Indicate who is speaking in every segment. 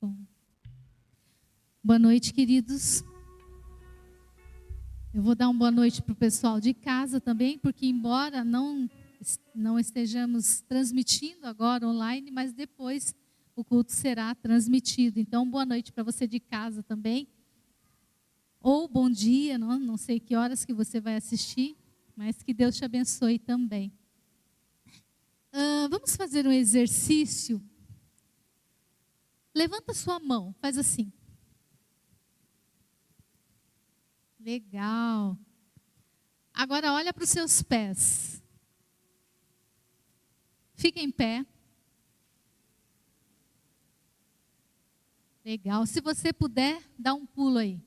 Speaker 1: Bom. Boa noite, queridos. Eu vou dar uma boa noite para o pessoal de casa também, porque embora não estejamos transmitindo agora online, mas depois o culto será transmitido. Então, boa noite para você de casa também. Ou bom dia, não sei que horas que você vai assistir, mas que Deus te abençoe também. Vamos fazer um exercício. Levanta sua mão, faz assim. Legal. Agora olha para os seus pés. Fica em pé. Legal. Se você puder, dá um pulo aí.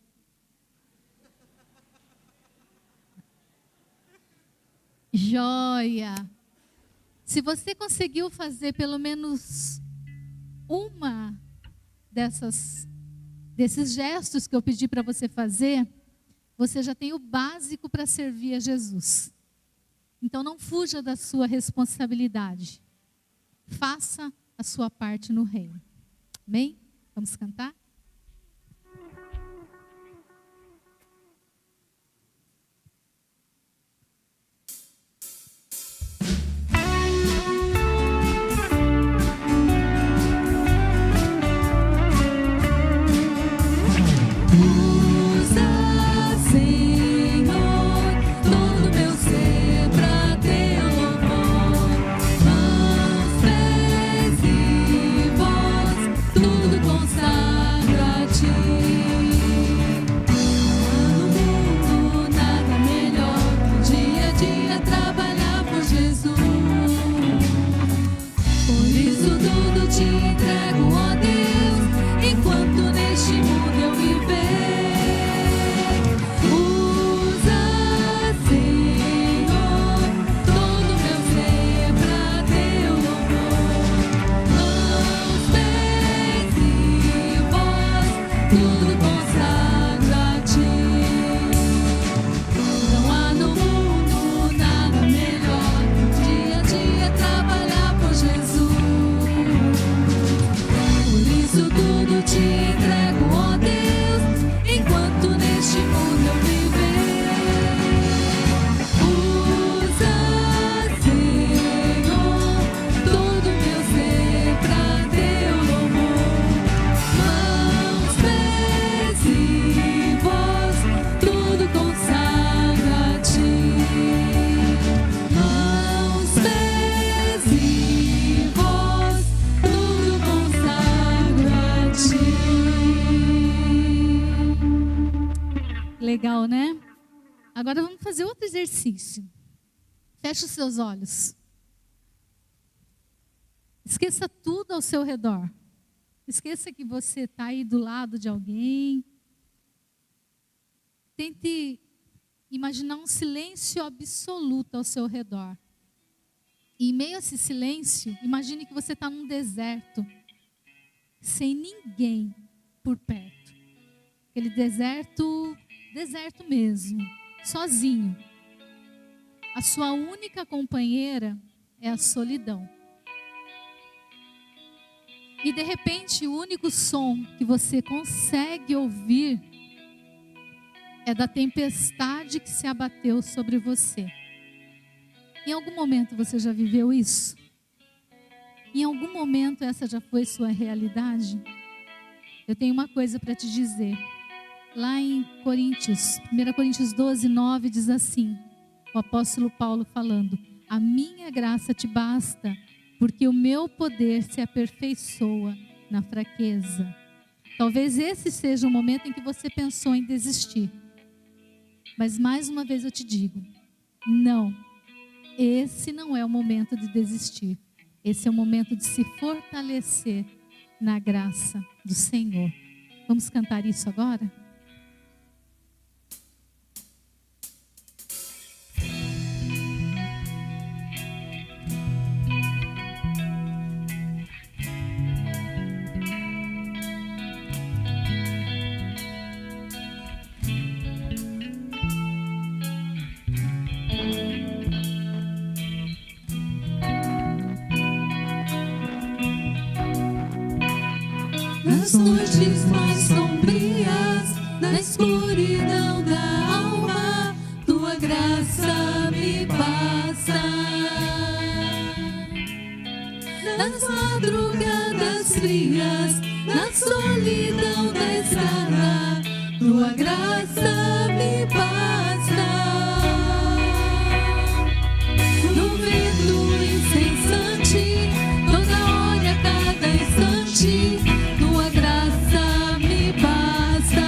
Speaker 1: Joia. Se você conseguiu fazer pelo menos uma desses gestos que eu pedi para você fazer, você já tem o básico para servir a Jesus. Então não fuja da sua responsabilidade. Faça a sua parte no reino. Amém? Vamos cantar? Legal, né? Agora vamos fazer outro exercício. Feche os seus olhos. Esqueça tudo ao seu redor. Esqueça que você está aí do lado de alguém. Tente imaginar um silêncio absoluto ao seu redor. E em meio a esse silêncio, imagine que você está num deserto, sem ninguém por perto. Aquele deserto mesmo, sozinho. A sua única companheira é a solidão. E de repente o único som que você consegue ouvir é da tempestade que se abateu sobre você. Em algum momento você já viveu isso? Em algum momento essa já foi sua realidade? Eu tenho uma coisa para te dizer. Lá em Coríntios, 1 Coríntios 12, 9 diz assim, o apóstolo Paulo falando: a minha graça te basta, porque o meu poder se aperfeiçoa na fraqueza. Talvez esse seja o momento em que você pensou em desistir. Mas mais uma vez eu te digo, não, esse não é o momento de desistir. Esse é o momento de se fortalecer na graça do Senhor. Vamos cantar isso agora?
Speaker 2: Nas
Speaker 1: tua graça me basta. Nas madrugadas frias, na solidão da estrada, tua graça me basta. No vento incessante, toda hora, a cada instante, tua graça me basta.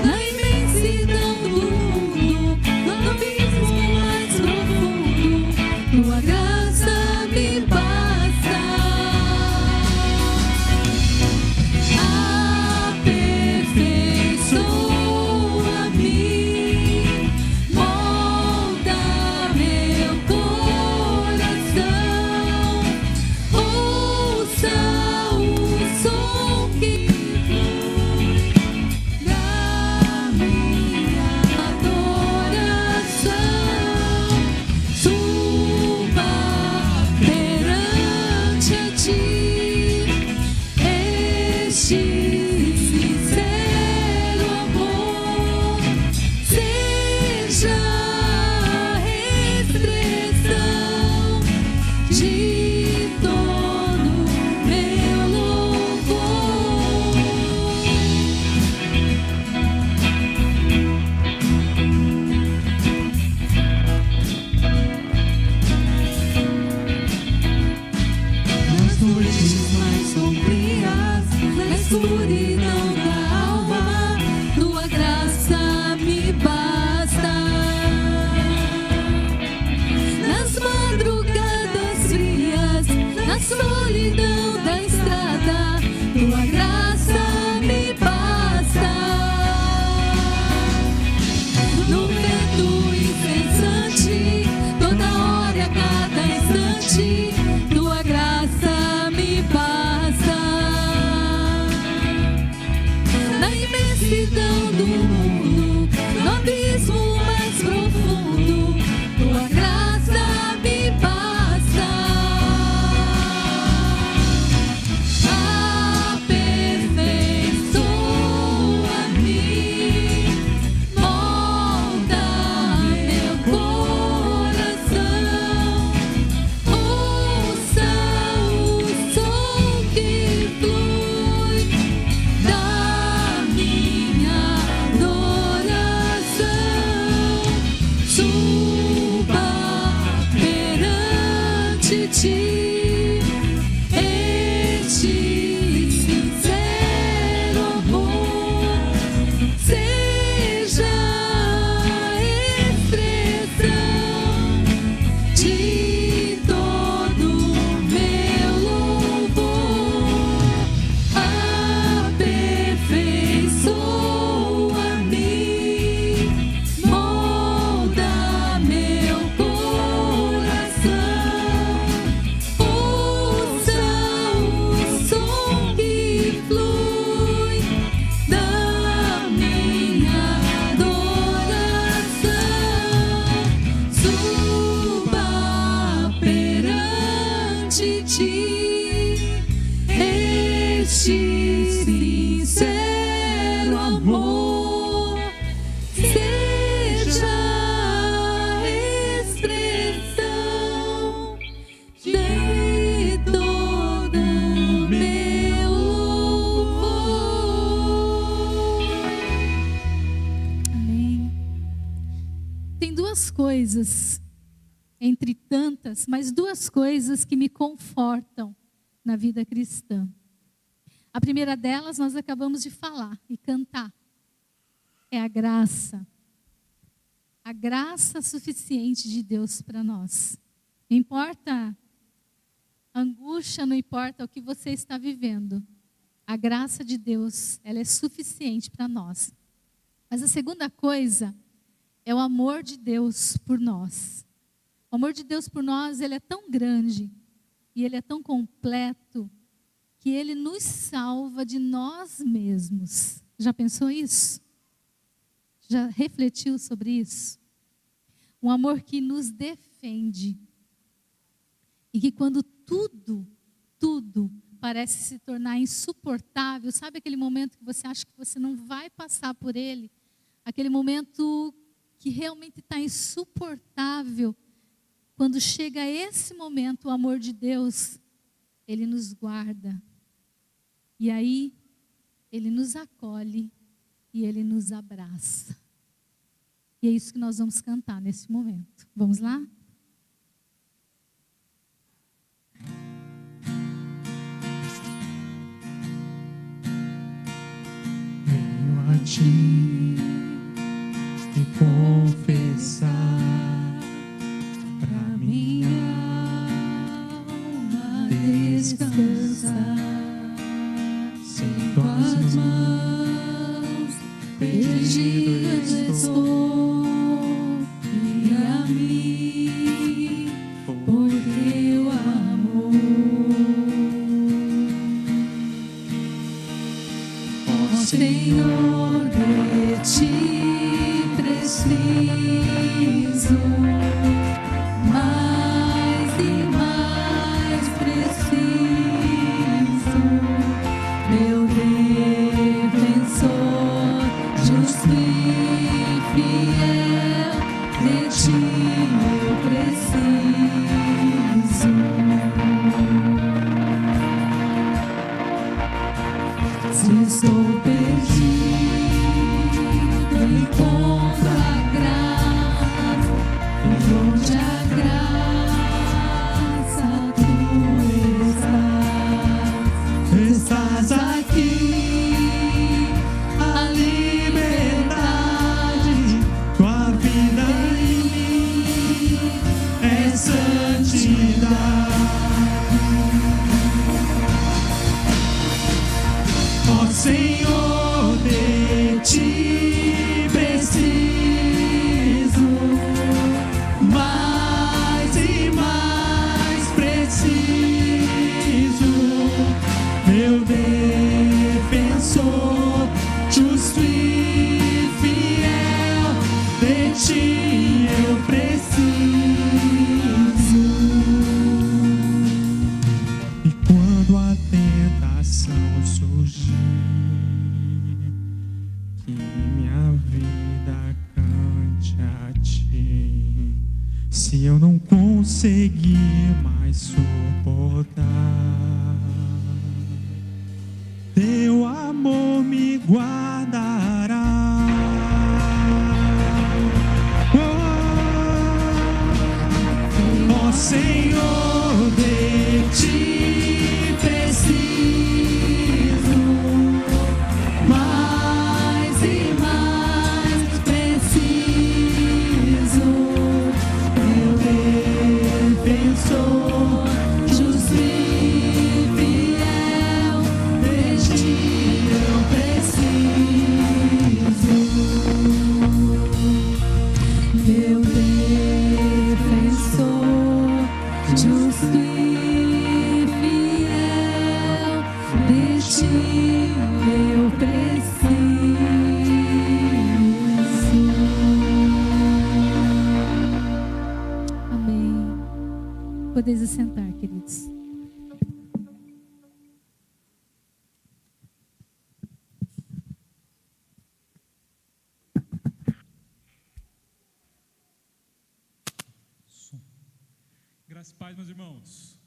Speaker 1: Na imensidão do mundo, no abismo mais profundo, tua graça me basta. Coisas, entre tantas, mas duas coisas que me confortam na vida cristã. A primeira delas nós acabamos de falar e cantar. É a graça. A graça suficiente de Deus para nós. Não importa a angústia, não importa o que você está vivendo. A graça de Deus, ela é suficiente para nós. Mas a segunda coisa é o amor de Deus por nós. O amor de Deus por nós, ele é tão grande e ele é tão completo que ele nos salva de nós mesmos. Já pensou isso? Já refletiu sobre isso? Um amor que nos defende e que quando tudo parece se tornar insuportável, sabe aquele momento que você acha que você não vai passar por ele? aquele momento que realmente está insuportável, quando chega esse momento, o amor de Deus, Ele nos guarda. E aí, Ele nos acolhe e Ele nos abraça. E é isso que nós vamos cantar nesse momento. Vamos lá?
Speaker 2: Venho a ti e confessar pra minha alma descansar. Sem tuas mãos perdido estou, e a mim por teu amor. Ó Senhor, de ti preciso, mais e mais preciso, meu defensor, justo e fiel, de ti eu preciso. Se estou perdido, encontro a graça, e onde a graça tu estás aqui, a liberdade, tua vida em mim é santidade. Ó Senhor, de ti preciso, mais e mais preciso, meu defensor, justo e fiel, de ti eu preciso. E quando a tentação surgir, que minha vida cante a ti. Se eu não conseguir mais suportar, teu amor me guardará. Ó Senhor, de ti preciso, mais e mais preciso, meu defensor, justo e fiel, de ti eu preciso, meu defensor, justo e fiel, de ti eu preciso.
Speaker 1: Amém. Podeis assentar, queridos.
Speaker 3: Graças e paz, meus irmãos.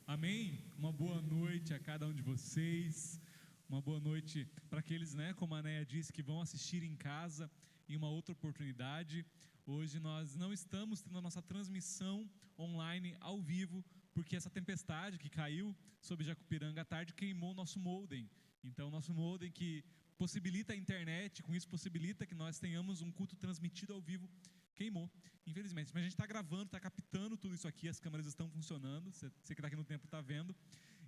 Speaker 3: Amém? Uma boa noite a cada um de vocês. Uma boa noite para aqueles, como a Néia disse, que vão assistir em casa em uma outra oportunidade. Hoje nós não estamos tendo a nossa transmissão online ao vivo, porque essa tempestade que caiu sobre Jacupiranga à tarde queimou o nosso modem. Então, nosso modem que possibilita a internet, com isso possibilita que nós tenhamos um culto transmitido ao vivo, queimou, infelizmente. Mas a gente está gravando, está captando tudo isso aqui, as câmeras estão funcionando, você que está aqui no tempo está vendo,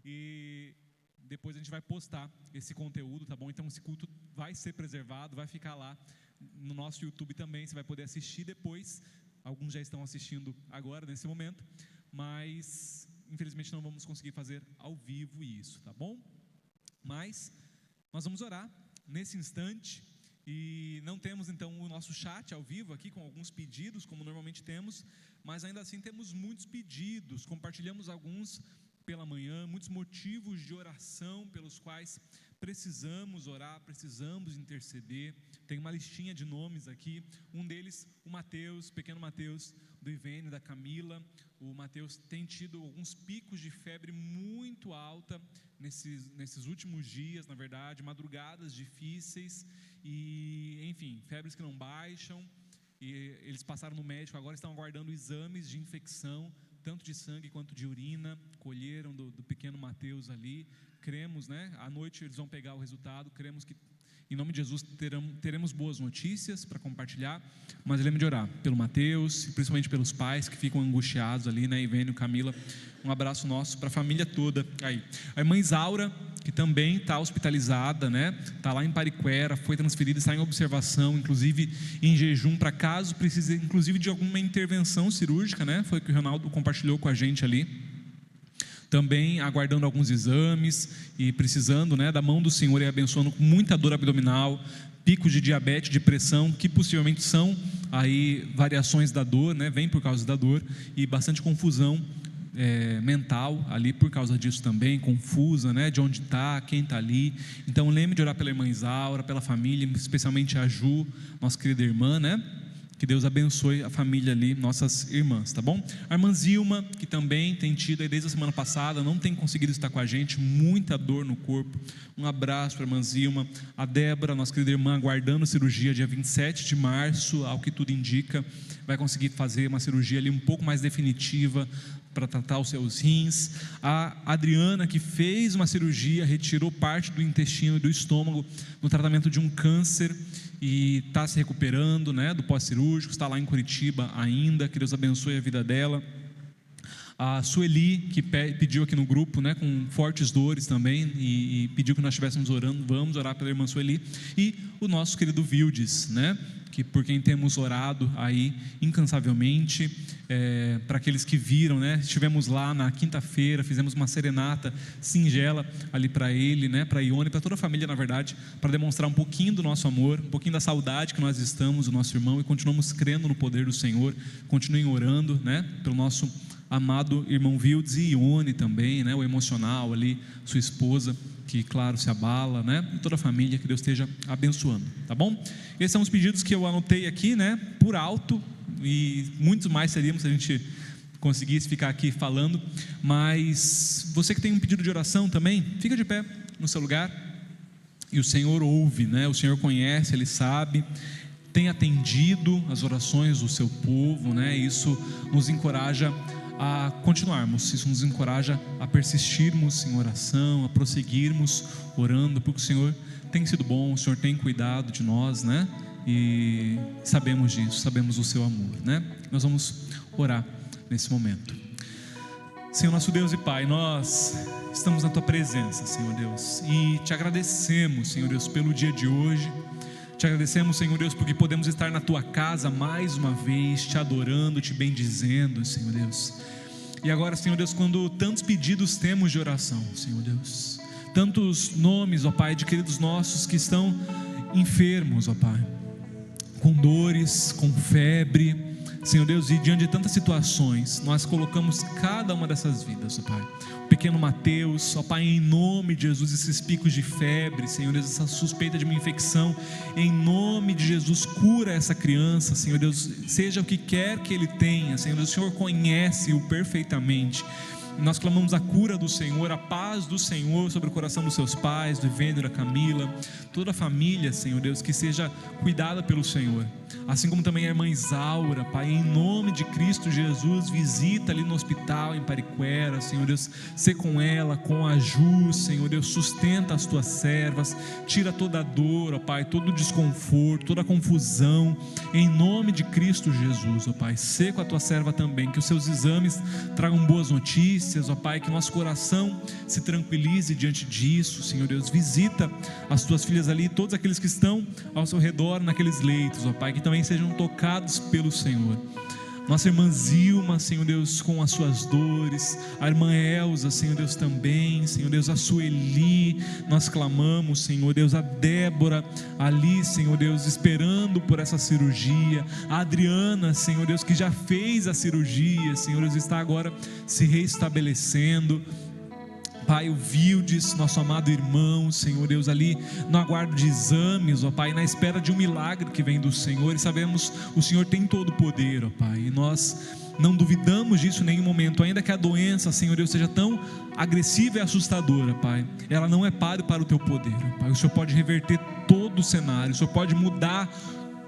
Speaker 3: e depois a gente vai postar esse conteúdo, tá bom? Então esse culto vai ser preservado, vai ficar lá no nosso YouTube também, você vai poder assistir depois. Alguns já estão assistindo agora, nesse momento, mas infelizmente não vamos conseguir fazer ao vivo isso, tá bom? Mas nós vamos orar nesse instante. E não temos então o nosso chat ao vivo aqui com alguns pedidos, como normalmente temos, mas ainda assim temos muitos pedidos, compartilhamos alguns pela manhã, muitos motivos de oração pelos quais precisamos orar, precisamos interceder. Tem uma listinha de nomes aqui, um deles o Mateus, pequeno Mateus, do Ivênio, da Camila. O Mateus tem tido alguns picos de febre muito alta nesses últimos dias, na verdade, madrugadas difíceis e, enfim, febres que não baixam. E eles passaram no médico, agora estão aguardando exames de infecção, tanto de sangue quanto de urina, colheram do pequeno Mateus ali. Cremos, né? À noite eles vão pegar o resultado. Cremos que, em nome de Jesus, teremos boas notícias para compartilhar. Mas lembre de orar pelo Mateus, principalmente pelos pais que ficam angustiados ali, né? Ivênio, Camila, um abraço nosso para a família toda. Aí, a irmã Isaura, que também está hospitalizada, né? Está lá em Pariquera, foi transferida, está em observação, inclusive em jejum, para caso precise, inclusive, de alguma intervenção cirúrgica, né? Foi o que o Ronaldo compartilhou com a gente ali. Também aguardando alguns exames e precisando, né, da mão do Senhor e abençoando, com muita dor abdominal, picos de diabetes, de pressão, que possivelmente são aí variações da dor, né? Vem por causa da dor, e bastante confusão mental ali por causa disso também, confusa, né, de onde está, quem está ali. Então lembre de orar pela irmã Isaura, pela família, especialmente a Ju, nossa querida irmã, né? Que Deus abençoe a família ali, nossas irmãs, tá bom? A irmã Zilma, que também tem tido aí desde a semana passada, não tem conseguido estar com a gente, muita dor no corpo. Um abraço para a irmã Zilma. A Débora, nossa querida irmã, aguardando cirurgia dia 27 de março, ao que tudo indica, vai conseguir fazer uma cirurgia ali um pouco mais definitiva para tratar os seus rins. A Adriana, que fez uma cirurgia, retirou parte do intestino e do estômago no tratamento de um câncer e está se recuperando, né, do pós-cirúrgico, está lá em Curitiba ainda. Que Deus abençoe a vida dela. A Sueli, que pediu aqui no grupo, né, com fortes dores também, e pediu que nós estivéssemos orando. Vamos orar pela irmã Sueli. E o nosso querido Vildes, né, que por quem temos orado aí incansavelmente, para aqueles que viram, né, estivemos lá na quinta-feira, fizemos uma serenata singela ali para ele, né, para Ione, para toda a família, na verdade, para demonstrar um pouquinho do nosso amor, um pouquinho da saudade que nós estamos do nosso irmão, e continuamos crendo no poder do Senhor. Continuem orando, né, pelo nosso amado irmão Vildes, e Ione também, né, o emocional ali, sua esposa, que claro se abala, né, e toda a família, que Deus esteja abençoando, tá bom? Esses são os pedidos que eu anotei aqui, né, por alto, e muitos mais seríamos se a gente conseguisse ficar aqui falando. Mas você que tem um pedido de oração também, fica de pé no seu lugar, e o Senhor ouve, né, o Senhor conhece, Ele sabe, tem atendido as orações do seu povo, né, isso nos encoraja a continuarmos, isso nos encoraja a persistirmos em oração, a prosseguirmos orando, porque o Senhor tem sido bom, o Senhor tem cuidado de nós, né? E sabemos disso, sabemos do seu amor, né? Nós vamos orar nesse momento. Senhor nosso Deus e Pai, nós estamos na Tua presença, Senhor Deus, e Te agradecemos, Senhor Deus, pelo dia de hoje. Te agradecemos, Senhor Deus, porque podemos estar na Tua casa mais uma vez, Te adorando, Te bendizendo, Senhor Deus. E agora, Senhor Deus, quando tantos pedidos temos de oração, Senhor Deus, tantos nomes, ó Pai, de queridos nossos que estão enfermos, ó Pai, com dores, com febre, Senhor Deus, e diante de tantas situações, nós colocamos cada uma dessas vidas, ó Pai. O pequeno Mateus, ó Pai, em nome de Jesus, esses picos de febre, Senhor Deus, essa suspeita de uma infecção, em nome de Jesus, cura essa criança, Senhor Deus, seja o que quer que ele tenha, Senhor Deus, o Senhor conhece-o perfeitamente. Nós clamamos a cura do Senhor, a paz do Senhor sobre o coração dos seus pais, do Ivênio, da Camila, toda a família, Senhor Deus, que seja cuidada pelo Senhor, assim como também a irmã Isaura, Pai, em nome de Cristo Jesus, visita ali no hospital em Pariquera, Senhor Deus, sê com ela, com a Ju, Senhor Deus, sustenta as tuas servas, tira toda a dor, ó Pai, todo o desconforto, toda a confusão, em nome de Cristo Jesus, ó Pai, sê com a tua serva também, que os seus exames tragam boas notícias, ó Pai, que nosso coração se tranquilize diante disso, Senhor Deus, visita as tuas filhas ali, todos aqueles que estão ao seu redor naqueles leitos, ó Pai, que também sejam tocados pelo Senhor. Nossa irmã Zilma, Senhor Deus, com as suas dores, a irmã Elza, Senhor Deus, também, Senhor Deus, a Sueli, nós clamamos, Senhor Deus, a Débora ali, Senhor Deus, esperando por essa cirurgia, a Adriana, Senhor Deus, que já fez a cirurgia, Senhor Deus, está agora se reestabelecendo. Pai, o Vildes, nosso amado irmão, Senhor Deus, ali no aguardo de exames, ó Pai, na espera de um milagre que vem do Senhor, e sabemos o Senhor tem todo o poder, ó Pai, e nós não duvidamos disso em nenhum momento, ainda que a doença, Senhor Deus, seja tão agressiva e assustadora, Pai, ela não é páreo para o Teu poder, ó Pai. O Senhor pode reverter todo o cenário, o Senhor pode mudar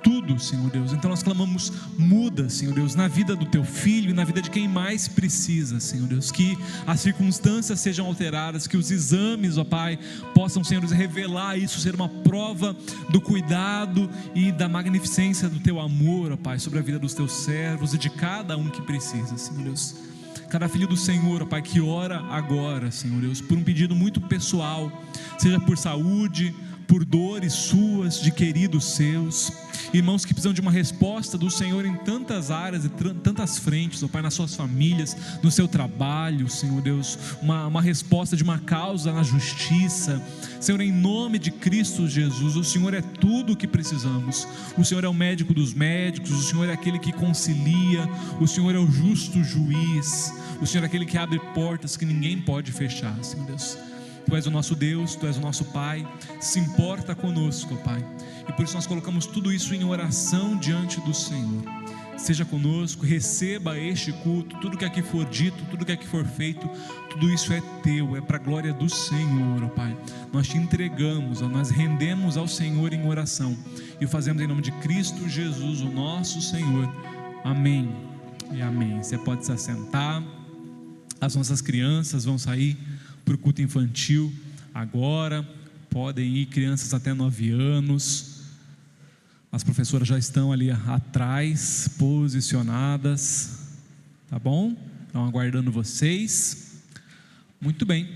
Speaker 3: tudo, Senhor Deus. Então nós clamamos, muda, Senhor Deus, na vida do Teu Filho e na vida de quem mais precisa, Senhor Deus, que as circunstâncias sejam alteradas, que os exames, ó Pai, possam, Senhor Deus, revelar isso, ser uma prova do cuidado e da magnificência do Teu amor, ó Pai, sobre a vida dos Teus servos e de cada um que precisa, Senhor Deus. Cada filho do Senhor, ó Pai, que ora agora, Senhor Deus, por um pedido muito pessoal, seja por saúde, por dores suas, de queridos seus, irmãos que precisam de uma resposta do Senhor em tantas áreas e tantas frentes, ó Pai, nas suas famílias, no seu trabalho, Senhor Deus, uma resposta de uma causa na justiça, Senhor, em nome de Cristo Jesus, o Senhor é tudo o que precisamos, o Senhor é o médico dos médicos, o Senhor é aquele que concilia, o Senhor é o justo juiz, o Senhor é aquele que abre portas que ninguém pode fechar, Senhor Deus. Tu és o nosso Deus, Tu és o nosso Pai, se importa conosco, Pai, e por isso nós colocamos tudo isso em oração diante do Senhor. Seja conosco, receba este culto, tudo que aqui for dito, tudo que aqui for feito, tudo isso é Teu, é para a glória do Senhor, ó Pai. Nós Te entregamos, nós rendemos ao Senhor em oração e o fazemos em nome de Cristo Jesus, o nosso Senhor. Amém e amém. Você pode se assentar. As nossas crianças vão sair para o culto infantil agora, podem ir crianças até 9 anos, as professoras já estão ali atrás, posicionadas, tá bom? Estão aguardando vocês, muito bem,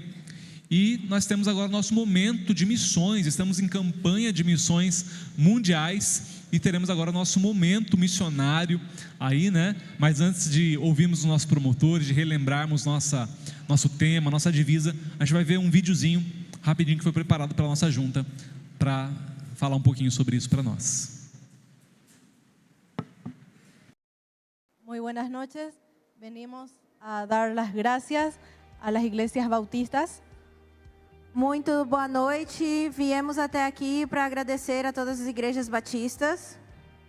Speaker 3: e nós temos agora nosso momento de missões, estamos em campanha de missões mundiais, e teremos agora nosso momento missionário aí, né? Mas antes de ouvirmos os nossos promotores, de relembrarmos nosso tema, nossa divisa, a gente vai ver um videozinho rapidinho que foi preparado pela nossa junta para falar um pouquinho sobre isso para nós.
Speaker 4: Muy buenas noches. Venimos a dar las gracias a las iglesias bautistas.
Speaker 5: Muito boa noite. Viemos até aqui para agradecer a todas as igrejas batistas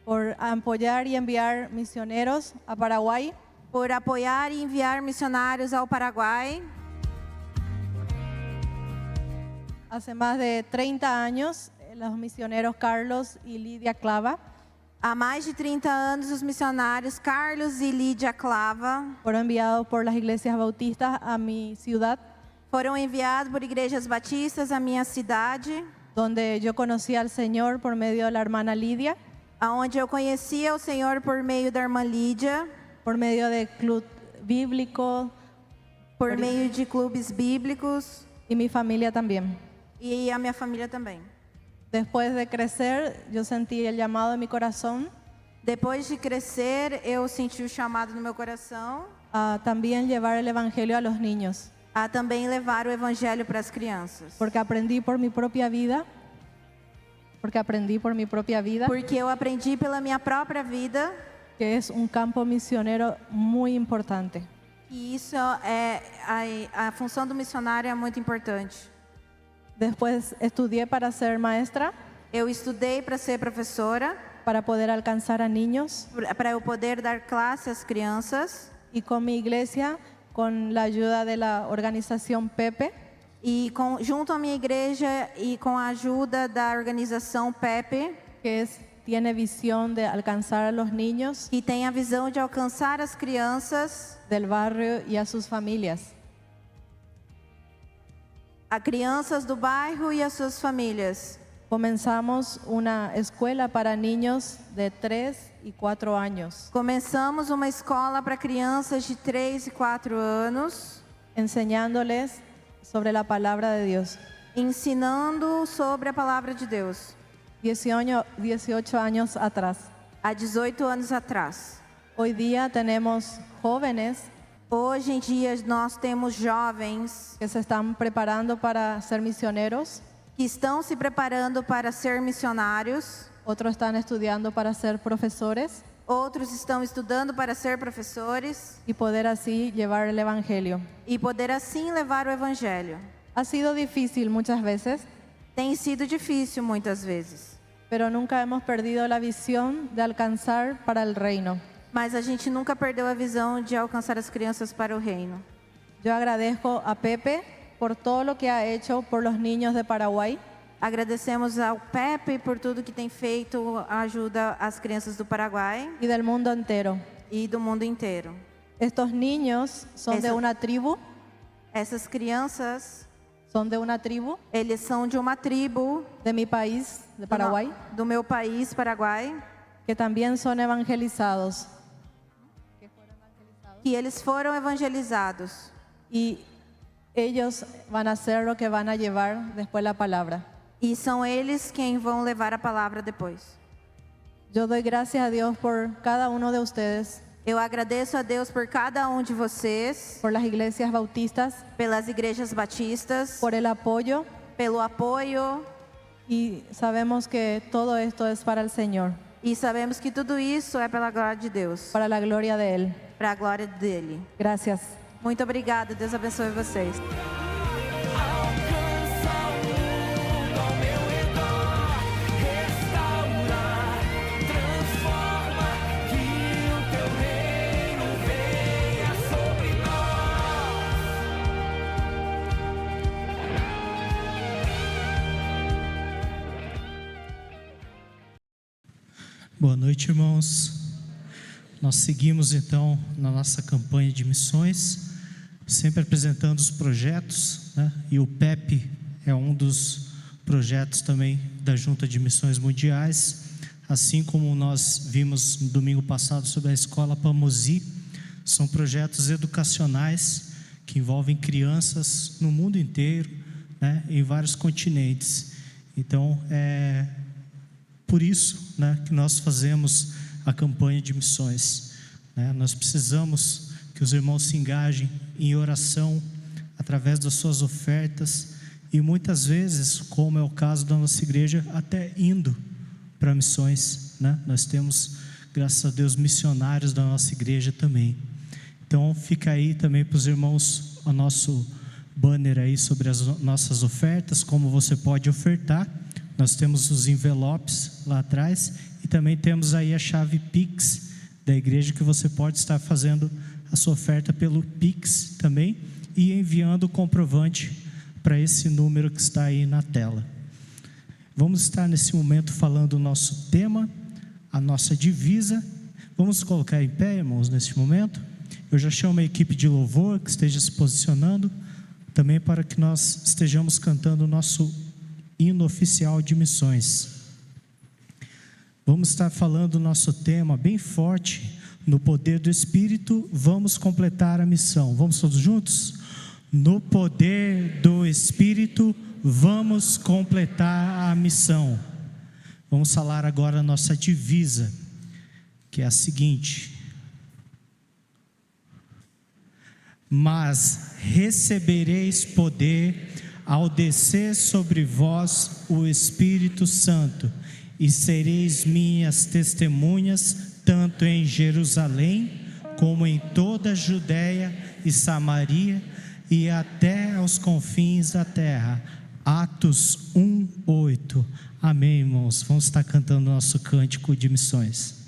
Speaker 4: por apoyar y enviar misioneros a Paraguay.
Speaker 5: por apoiar e enviar missionários ao Paraguai.
Speaker 4: Hace más de 30 años, los misioneros Carlos y Lidia Clava
Speaker 5: Há mais de 30 anos, os missionários Carlos e Lídia Clava
Speaker 4: fueron enviados por las iglesias bautistas a mi ciudad,
Speaker 5: foram enviados por igrejas batistas à minha cidade,
Speaker 4: donde yo conocí al Señor por medio de la hermana Lidia,
Speaker 5: aonde eu conhecia o Senhor por meio da irmã Lídia,
Speaker 4: por medio de club bíblico
Speaker 5: por meio de clubes bíblicos
Speaker 4: y mi familia también.
Speaker 5: e a minha família também.
Speaker 4: Después de crecer, yo sentí el llamado en mi corazón
Speaker 5: Depois de crescer, eu senti o chamado no meu coração
Speaker 4: a también llevar el evangelio a los niños,
Speaker 5: a também levar o evangelho para as crianças.
Speaker 4: porque aprendí por mi propia vida,
Speaker 5: Porque eu aprendi pela minha própria vida
Speaker 4: que es un campo misionero muy importante.
Speaker 5: que isso a função do missionário é muito importante.
Speaker 4: Después estudié para ser maestra,
Speaker 5: Eu estudei para ser professora,
Speaker 4: para poder alcanzar a niños,
Speaker 5: para eu poder dar classe às crianças,
Speaker 4: y con mi iglesia, con la ayuda de la organización Pepe,
Speaker 5: e junto à minha igreja e com a ajuda da organização PEP,
Speaker 4: tiene visión de alcanzar a los niños
Speaker 5: que tem a visão de alcançar as crianças,
Speaker 4: del barrio y a sus familias.
Speaker 5: a crianças do bairro e as suas famílias.
Speaker 4: Comenzamos una escuela para niños de 3 y 4 años,
Speaker 5: Começamos uma escola para crianças de 3 e 4 anos,
Speaker 4: enseñándoles sobre la palabra de Dios.
Speaker 5: ensinando sobre a palavra de Deus,
Speaker 4: 18 años atrás.
Speaker 5: há 18 anos atrás.
Speaker 4: Hoy día tenemos jóvenes
Speaker 5: Hoje em dia nós temos jovens
Speaker 4: que se están preparando para ser misioneros,
Speaker 5: que estão se preparando para ser missionários,
Speaker 4: otros están estudiando para ser profesores,
Speaker 5: Outros estão estudando para ser professores
Speaker 4: y poder así llevar el Evangelio.
Speaker 5: e poder assim levar o evangelho.
Speaker 4: Ha sido difícil muchas veces,
Speaker 5: Tem sido difícil muitas vezes,
Speaker 4: pero nunca hemos perdido la visión de alcanzar para el reino.
Speaker 5: mas a gente nunca perdeu a visão de alcançar as crianças para o reino.
Speaker 4: Yo agradezco a Pepe por todo lo que ha hecho por los niños de Paraguay.
Speaker 5: Agradecemos ao Pepe por tudo que tem feito, ajuda as crianças do Paraguai
Speaker 4: Y del mundo entero.
Speaker 5: e do mundo inteiro.
Speaker 4: Estos niños son de
Speaker 5: Eso.
Speaker 4: una tribu,
Speaker 5: Essas crianças,
Speaker 4: eles
Speaker 5: são de uma tribo
Speaker 4: de mi país, de Paraguay,
Speaker 5: do meu país, Paraguai,
Speaker 4: que también son evangelizados.
Speaker 5: que eles foram evangelizados.
Speaker 4: Y ellos van a ser lo que van a llevar después la palabra.
Speaker 5: E são eles quem vão levar a palavra depois.
Speaker 4: Yo doy gracias a Dios por cada uno de ustedes,
Speaker 5: Eu agradeço a Deus por cada um de vocês,
Speaker 4: por las iglesias bautistas,
Speaker 5: pelas igrejas batistas,
Speaker 4: por el apoyo,
Speaker 5: pelo apoio,
Speaker 4: y sabemos que todo esto es para el Señor,
Speaker 5: e sabemos que tudo isso é pela glória de Deus,
Speaker 4: para la gloria de Él.
Speaker 5: para a glória dele.
Speaker 4: Gracias.
Speaker 5: Muito obrigada, Deus abençoe vocês.
Speaker 6: Boa noite, irmãos. Nós seguimos então na nossa campanha de missões, sempre apresentando os projetos, né? E o PEP é um dos projetos também da Junta de Missões Mundiais, assim como nós vimos no domingo passado sobre a Escola Pamosi. São projetos educacionais que envolvem crianças no mundo inteiro, né? Em vários continentes. Então, por isso, né, que nós fazemos a campanha de missões, né? Nós precisamos que os irmãos se engajem em oração através das suas ofertas e muitas vezes, como é o caso da nossa igreja, até indo para missões, né? Nós temos, graças a Deus, missionários da nossa igreja também. Então fica aí também para os irmãos o nosso banner aí sobre as nossas ofertas, como você pode ofertar. Nós temos os envelopes lá atrás e também temos aí a chave Pix da igreja, que você pode estar fazendo a sua oferta pelo Pix também e enviando o comprovante para esse número que está aí na tela. Vamos estar nesse momento falando o nosso tema, a nossa divisa. Vamos colocar em pé, irmãos, nesse momento. Eu já chamo a equipe de louvor que esteja se posicionando também para que nós estejamos cantando o nosso hino oficial de missões. Vamos estar falando o nosso tema bem forte, no poder do Espírito, vamos completar a missão. Vamos todos juntos? No poder do Espírito, vamos completar a missão. Vamos falar agora a nossa divisa, que é a seguinte: mas recebereis poder ao descer sobre vós o Espírito Santo, e sereis minhas testemunhas, tanto em Jerusalém, como em toda a Judéia e Samaria, e até aos confins da terra. Atos 1:8. Amém, irmãos. Vamos estar cantando nosso cântico de missões.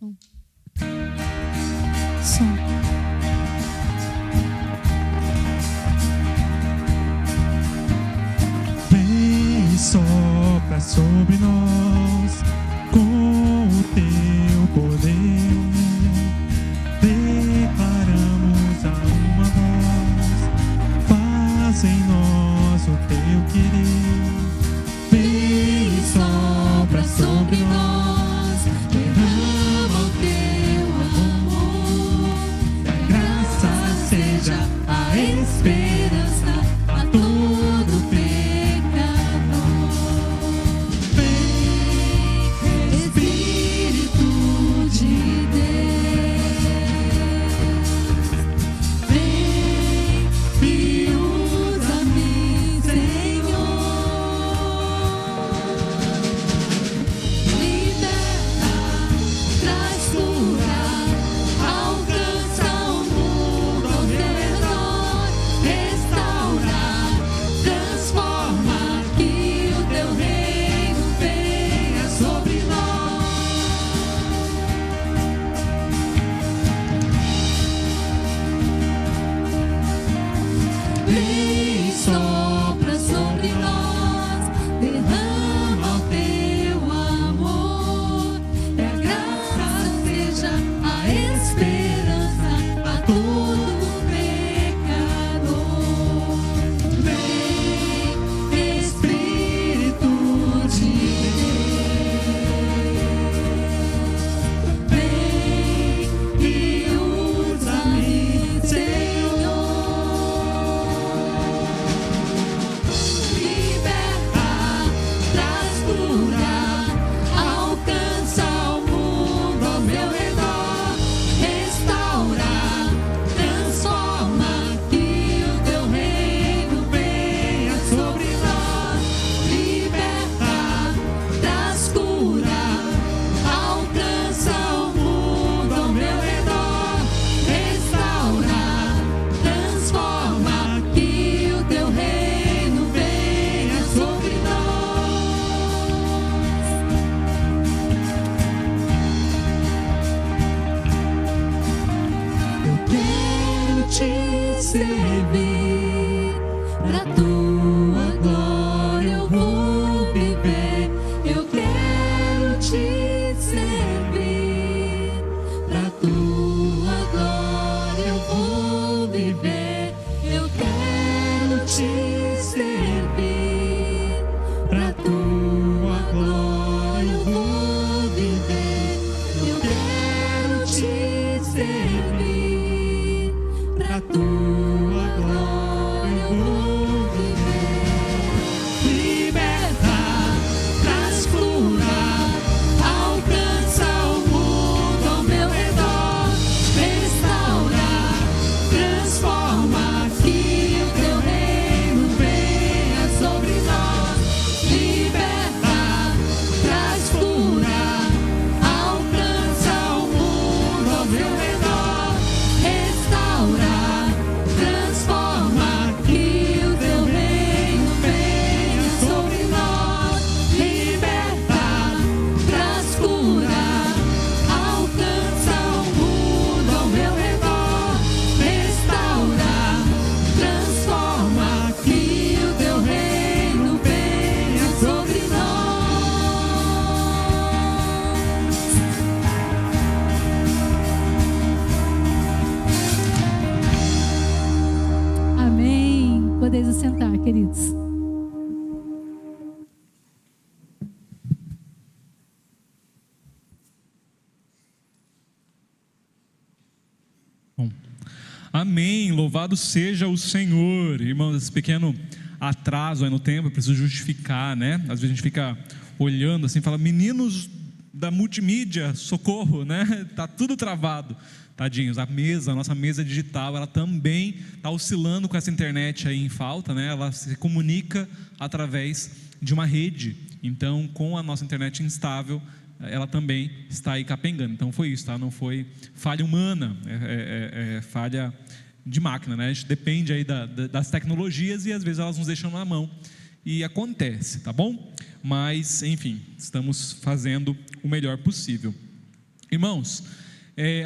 Speaker 1: Som. Som.
Speaker 7: Vem, sopra sobre nós com o teu poder. Declaramos a uma voz, faz em nós o teu querer. Vem, sopra sobre nós, derrama o teu amor. A graça seja a esperança a todo pecador. Vem, Espírito de Deus, vem e usa-me, Senhor. Liberta, traz cura, alcança o mundo ao teu redor. Restaura, transforma, que o teu reino venha sobre nós. Vem, sopra sobre nós, derrama o teu amor. E a graça seja a esperança a todo pecador. Vem, Espírito de Deus, vem e usa-me, Senhor. Liberta, traz cura, alcança o mundo ao meu redor. Restaura, transforma, que o teu reino venha sobre nós. Liberta, traz cura, alcança o mundo ao meu redor. Restaura, transforma, que o teu reino venha sobre nós. Eu quero te servir, pra tua glória eu vou viver. Eu quero te servir, pra tua glória eu vou viver. Eu quero te servir, pra tua glória eu vou viver. Eu quero te servir, pra tua glória eu vou viver. Liberta, traz cura, alcança o mundo ao meu redor. Restaura, transforma, que o teu reino venha sobre nós. Liberta, traz cura, alcança o mundo ao meu redor. Restaura, transforma, que o teu reino venha sobre nós. Liberta, traz cura, alcança o mundo ao meu redor. Restaura, transforma, que o teu reino venha sobre nós.
Speaker 1: Amém. Podeis assentar, queridos.
Speaker 3: Bom, amém, louvado seja o Senhor. Irmãos, esse pequeno atraso aí no tempo, eu preciso justificar, né? Às vezes a gente fica olhando assim, fala, meninos da multimídia, socorro, né? Tá tudo travado. Tadinhos, a nossa mesa digital, ela também está oscilando com essa internet aí em falta, né? Ela se comunica através de uma rede. Então, com a nossa internet instável, ela também está aí capengando. Então foi isso, tá? Não foi falha humana, é falha de máquina, né? A gente depende aí das tecnologias e às vezes elas nos deixam na mão e acontece, tá bom? Mas, enfim, estamos fazendo o melhor possível. Irmãos,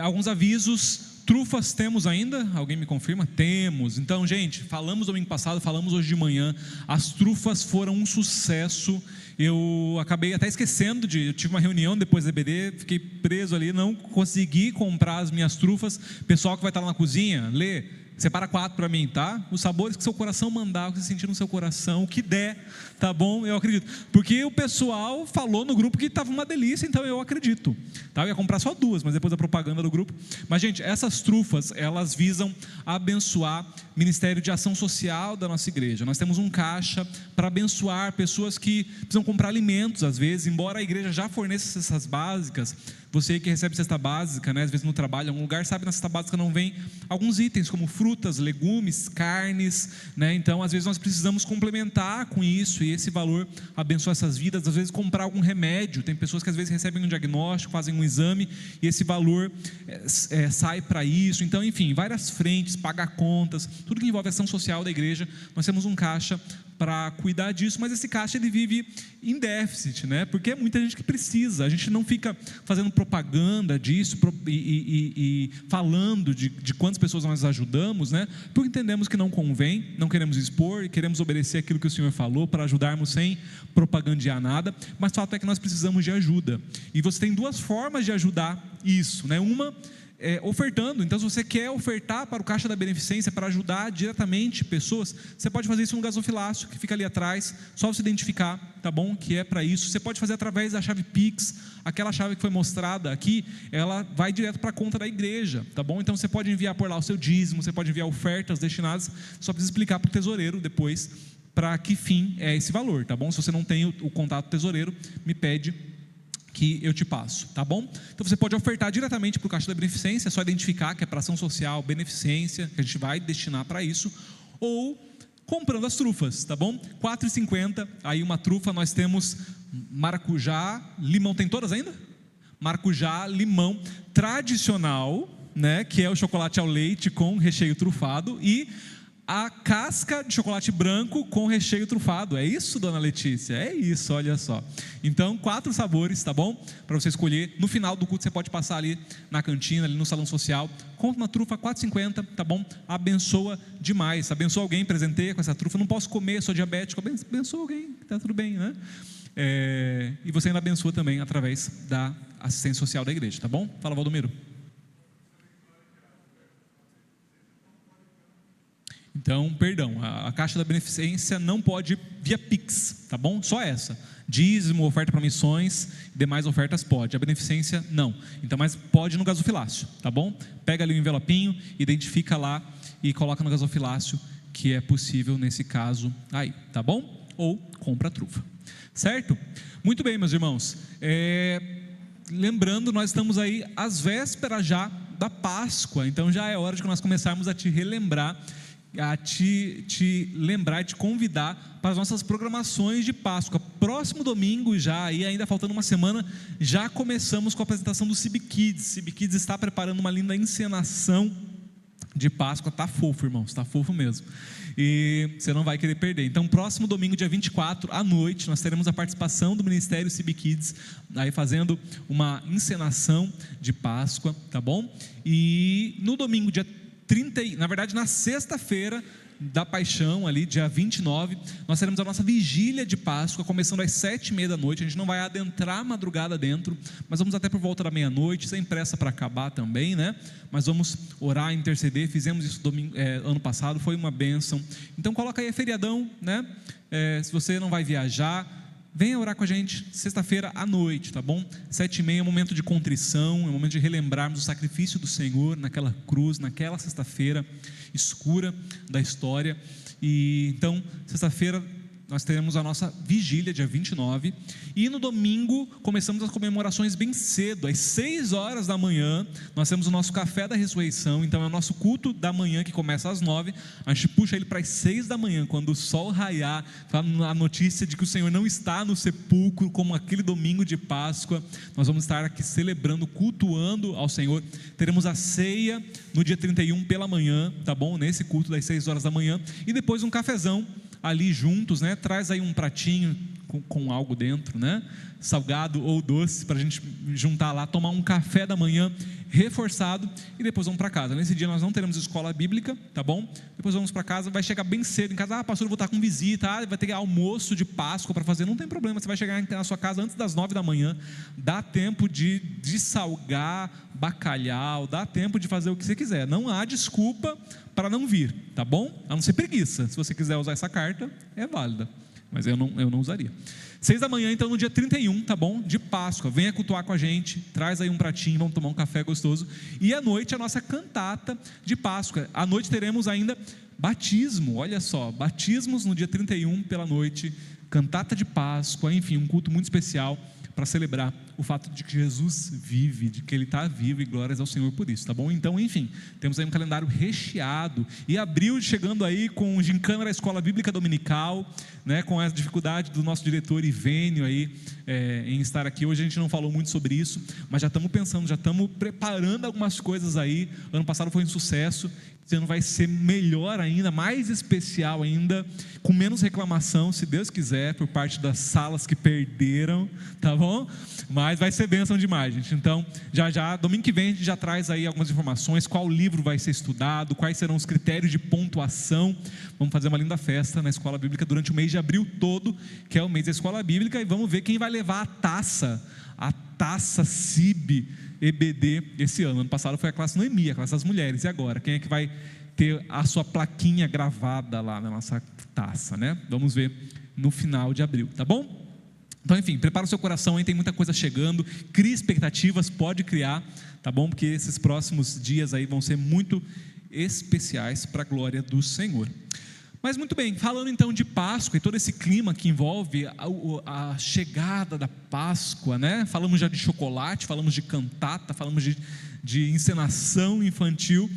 Speaker 3: alguns avisos. Trufas temos ainda? Alguém me confirma? Temos. Então, gente, falamos domingo passado, falamos hoje de manhã. As trufas foram um sucesso. Eu acabei até esquecendo eu tive uma reunião depois da EBD, fiquei preso ali, não consegui comprar as minhas trufas. Pessoal que vai estar lá na cozinha, Lê, separa 4 para mim, tá? Os sabores que seu coração mandar, o que você sentir no seu coração, o que der, tá bom? Eu acredito. Porque o pessoal falou no grupo que estava uma delícia, então eu acredito. Tá? Eu ia comprar só 2, mas depois da propaganda do grupo. Mas, gente, essas trufas, elas visam abençoar o Ministério de Ação Social da nossa igreja. Nós temos um caixa para abençoar pessoas que precisam comprar alimentos, às vezes, embora a igreja já forneça cestas básicas. Você que recebe cesta básica, né, às vezes no trabalho, em algum lugar, sabe, na cesta básica não vem alguns itens, como frutas, legumes, carnes, né? Então, às vezes nós precisamos complementar com isso, e esse valor abençoa essas vidas. Às vezes comprar algum remédio, tem pessoas que às vezes recebem um diagnóstico, fazem um exame, e esse valor sai para isso. Então, enfim, várias frentes, pagar contas, tudo que envolve a ação social da igreja, nós temos um caixa para cuidar disso, mas esse caixa ele vive em déficit, né? Porque é muita gente que precisa. A gente não fica fazendo propaganda disso e falando de quantas pessoas nós ajudamos, né? Porque entendemos que não convém, não queremos expor e queremos obedecer aquilo que o Senhor falou para ajudarmos sem propagandear nada, mas o fato é que nós precisamos de ajuda, e você tem 2 formas de ajudar isso, né? Uma ofertando. Então, se você quer ofertar para o Caixa da Beneficência para ajudar diretamente pessoas, você pode fazer isso no gasofilácio que fica ali atrás, só você identificar, tá bom? Que é para isso. Você pode fazer através da chave Pix, aquela chave que foi mostrada aqui, ela vai direto para a conta da igreja, tá bom? Então você pode enviar por lá o seu dízimo, você pode enviar ofertas destinadas, só precisa explicar para o tesoureiro depois para que fim é esse valor, tá bom? Se você não tem o contato do tesoureiro, me pede que eu te passo, tá bom? Então você pode ofertar diretamente para o Caixa da Beneficência, é só identificar que é para ação social, beneficência, que a gente vai destinar para isso, ou comprando as trufas, tá bom? R$4,50, aí uma trufa, nós temos maracujá, limão, tem todas ainda? Maracujá, limão, tradicional, né, que é o chocolate ao leite com recheio trufado, e a casca de chocolate branco com recheio trufado. É isso, dona Letícia? É isso, olha só. Então, 4 sabores, tá bom? Para você escolher. No final do culto você pode passar ali na cantina, ali no salão social. Compra uma trufa, R$4,50, tá bom? Abençoa demais. Abençoa alguém, presenteia com essa trufa. Não posso comer, sou diabético. Abençoa alguém, tá tudo bem, né? E você ainda abençoa também através da assistência social da igreja, tá bom? Fala, Valdomiro. Então, perdão, a Caixa da Beneficência não pode via Pix, tá bom? Só essa. Dízimo, oferta para missões, demais ofertas pode. A Beneficência, não. Então, mas pode no gasofilácio, tá bom? Pega ali o envelopinho, identifica lá e coloca no gasofilácio, que é possível nesse caso aí, tá bom? Ou compra a trufa, certo? Muito bem, meus irmãos. Lembrando, nós estamos aí às vésperas já da Páscoa, então já é hora de que nós começarmos a te relembrar, a te lembrar e te convidar para as nossas programações de Páscoa. Próximo domingo já, aí ainda faltando uma semana, já começamos com a apresentação do CIB Kids. CIB Kids está preparando uma linda encenação de Páscoa. Está fofo, irmãos, está fofo mesmo, e você não vai querer perder. Então, próximo domingo, dia 24, à noite, nós teremos a participação do Ministério CIB Kids, aí fazendo uma encenação de Páscoa, tá bom? E no domingo, dia 30, na verdade na sexta-feira da Paixão, ali dia 29, nós teremos a nossa vigília de Páscoa, começando às 7h30 da noite. A gente não vai adentrar a madrugada dentro, mas vamos até por volta da meia-noite, sem pressa para acabar também, né? Mas vamos orar, interceder. Fizemos isso ano passado, foi uma bênção. Então coloca aí, feriadão, né? Se você não vai viajar, venha orar com a gente sexta-feira à noite, tá bom? 7h30 é um momento de contrição, é um momento de relembrarmos o sacrifício do Senhor naquela cruz, naquela sexta-feira escura da história. E então, sexta-feira nós teremos a nossa vigília, dia 29, e no domingo começamos as comemorações bem cedo, às 6h da manhã, nós temos o nosso café da ressurreição. Então é o nosso culto da manhã, que começa às 9h, a gente puxa ele para as 6 da manhã, quando o sol raiar, a notícia de que o Senhor não está no sepulcro, como aquele domingo de Páscoa. Nós vamos estar aqui celebrando, cultuando ao Senhor. Teremos a ceia no dia 31 pela manhã, tá bom? Nesse culto das 6h da manhã, e depois um cafezão ali juntos, né? Traz aí um pratinho com algo dentro, né? Salgado ou doce, para a gente juntar lá, tomar um café da manhã reforçado e depois vamos para casa. Nesse dia nós não teremos escola bíblica, tá bom? Depois vamos para casa, vai chegar bem cedo em casa. Pastor, eu vou estar com visita, vai ter almoço de Páscoa para fazer. Não tem problema, você vai chegar na sua casa antes das 9 da manhã, dá tempo de salgar bacalhau, dá tempo de fazer o que você quiser. Não há desculpa para não vir, tá bom? A não ser preguiça. Se você quiser usar essa carta, é válida, mas eu não usaria. 6 da manhã, então, no dia 31, tá bom? De Páscoa, venha cultuar com a gente, traz aí um pratinho, vamos tomar um café gostoso. E à noite, a nossa cantata de Páscoa. À noite teremos ainda batismo, olha só, batismos no dia 31 pela noite, cantata de Páscoa, enfim, um culto muito especial para celebrar o fato de que Jesus vive, de que Ele está vivo, e glórias ao Senhor por isso, tá bom? Então, enfim, temos aí um calendário recheado, e abril chegando aí com gincana da Escola Bíblica Dominical, né, com a dificuldade do nosso diretor Ivênio aí, em estar aqui. Hoje a gente não falou muito sobre isso, mas já estamos pensando, já estamos preparando algumas coisas aí. Ano passado foi um sucesso, esse ano vai ser melhor ainda, mais especial ainda, com menos reclamação, se Deus quiser, por parte das salas que perderam, tá bom? Mas vai ser bênção demais, gente. Então, já, domingo que vem a gente já traz aí algumas informações, qual livro vai ser estudado, quais serão os critérios de pontuação. Vamos fazer uma linda festa na Escola Bíblica durante o mês de abril todo, que é o mês da Escola Bíblica, e vamos ver quem vai levar a taça CIB EBD esse ano. Ano passado foi a classe Noemi, a classe das mulheres, e agora? Quem é que vai ter a sua plaquinha gravada lá na nossa taça, né? Vamos ver no final de abril, tá bom? Então, enfim, prepara o seu coração, hein? Tem muita coisa chegando, crie expectativas, pode criar, tá bom? Porque esses próximos dias aí vão ser muito especiais para a glória do Senhor. Mas muito bem, falando então de Páscoa e todo esse clima que envolve a chegada da Páscoa, né? Falamos já de chocolate, falamos de cantata, falamos de encenação infantil,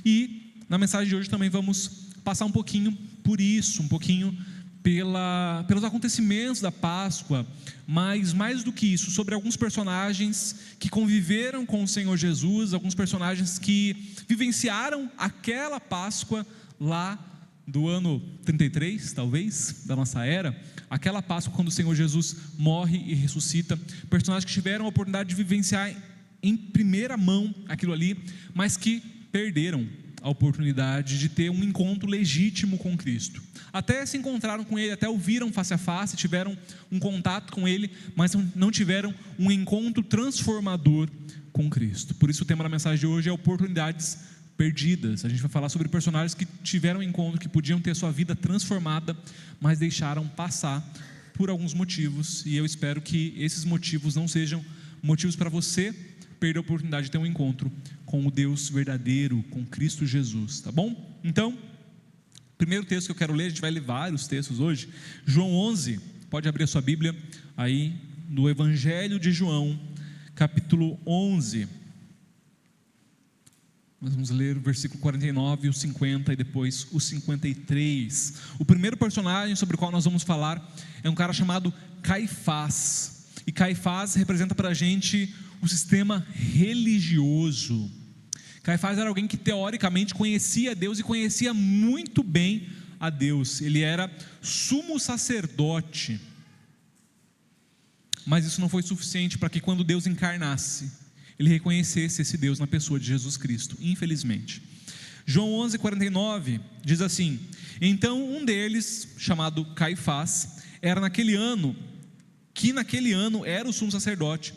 Speaker 3: e na mensagem de hoje também vamos passar um pouquinho por isso, um pouquinho pelos acontecimentos da Páscoa, mas mais do que isso, sobre alguns personagens que conviveram com o Senhor Jesus, alguns personagens que vivenciaram aquela Páscoa lá do ano 33, talvez, da nossa era, aquela Páscoa quando o Senhor Jesus morre e ressuscita, personagens que tiveram a oportunidade de vivenciar em primeira mão aquilo ali, mas que perderam a oportunidade de ter um encontro legítimo com Cristo. Até se encontraram com Ele, até o viram face a face, tiveram um contato com Ele, mas não tiveram um encontro transformador com Cristo. Por isso o tema da mensagem de hoje é oportunidades perdidas. A gente vai falar sobre personagens que tiveram um encontro, que podiam ter sua vida transformada, mas deixaram passar por alguns motivos, e eu espero que esses motivos não sejam motivos para você perder a oportunidade de ter um encontro com o Deus verdadeiro, com Cristo Jesus, tá bom? Então, primeiro texto que eu quero ler, a gente vai ler vários textos hoje, João 11, pode abrir a sua Bíblia aí, no Evangelho de João, capítulo 11, nós vamos ler o versículo 49, o 50 e depois o 53. O primeiro personagem sobre o qual nós vamos falar é um cara chamado Caifás, e Caifás representa para a gente o sistema religioso. Caifás era alguém que teoricamente conhecia Deus e conhecia muito bem a Deus. Ele era sumo sacerdote, mas isso não foi suficiente para que quando Deus encarnasse, ele reconhecesse esse Deus na pessoa de Jesus Cristo, infelizmente. João 11:49 diz assim: então um deles, chamado Caifás, naquele ano era o sumo sacerdote,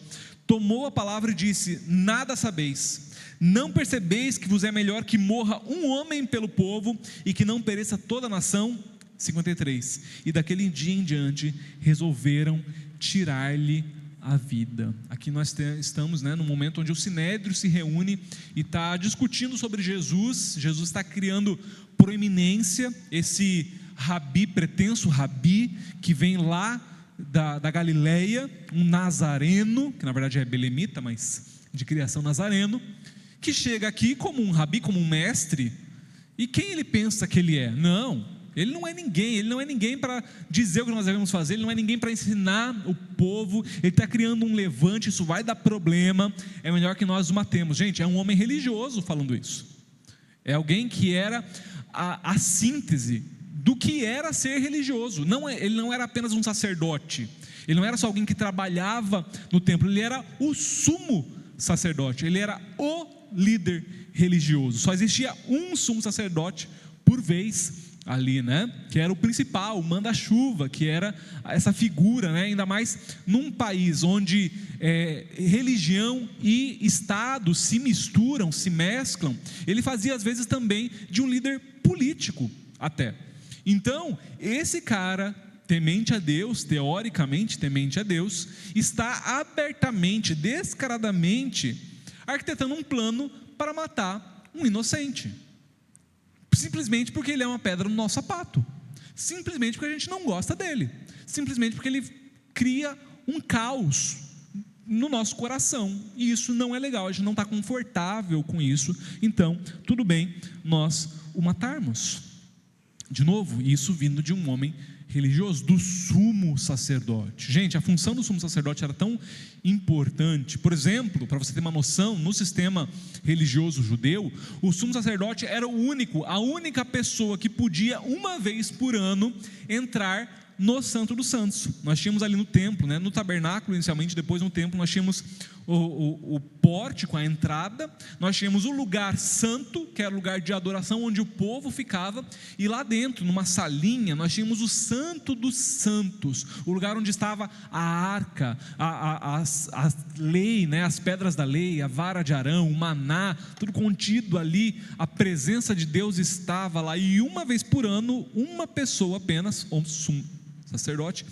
Speaker 3: tomou a palavra e disse: nada sabeis, não percebeis que vos é melhor que morra um homem pelo povo e que não pereça toda a nação? 53. E daquele dia em diante resolveram tirar-lhe a vida. Aqui nós estamos, no momento onde o Sinédrio se reúne e está discutindo sobre Jesus. Jesus está criando proeminência, esse pretenso rabi, que vem lá da Galileia, um nazareno, que na verdade é belemita, mas de criação nazareno, que chega aqui como um rabi, como um mestre, e quem ele pensa que ele é? Não, ele não é ninguém para dizer o que nós devemos fazer, ele não é ninguém para ensinar o povo, ele está criando um levante, isso vai dar problema, é melhor que nós o matemos. Gente, é um homem religioso falando isso, é alguém que era a síntese do que era ser religioso. Ele não era apenas um sacerdote, ele não era só alguém que trabalhava no templo, ele era o sumo sacerdote, ele era o líder religioso. Só existia um sumo sacerdote por vez ali, né? Que era o principal, o manda-chuva, que era essa figura, né? Ainda mais num país onde religião e Estado se misturam, se mesclam. Ele fazia às vezes também de um líder político até. Então, esse cara, temente a Deus, teoricamente temente a Deus, está abertamente, descaradamente arquitetando um plano para matar um inocente, simplesmente porque ele é uma pedra no nosso sapato, simplesmente porque a gente não gosta dele, simplesmente porque ele cria um caos no nosso coração, e isso não é legal, a gente não está confortável com isso. Então, tudo bem nós o matarmos. De novo, isso vindo de um homem religioso, do sumo sacerdote. Gente, a função do sumo sacerdote era tão importante. Por exemplo, para você ter uma noção, no sistema religioso judeu, o sumo sacerdote era a única pessoa que podia, uma vez por ano, entrar no Santo dos Santos. Nós tínhamos ali no templo, né, no tabernáculo inicialmente, depois no templo nós tínhamos o pórtico, a entrada, nós tínhamos o lugar santo, que era o lugar de adoração onde o povo ficava, e lá dentro, numa salinha, nós tínhamos o Santo dos Santos, o lugar onde estava a arca, a lei, né, as pedras da lei, a vara de Arão, o maná, tudo contido ali, a presença de Deus estava lá, e uma vez por ano, uma pessoa apenas, um sacerdote,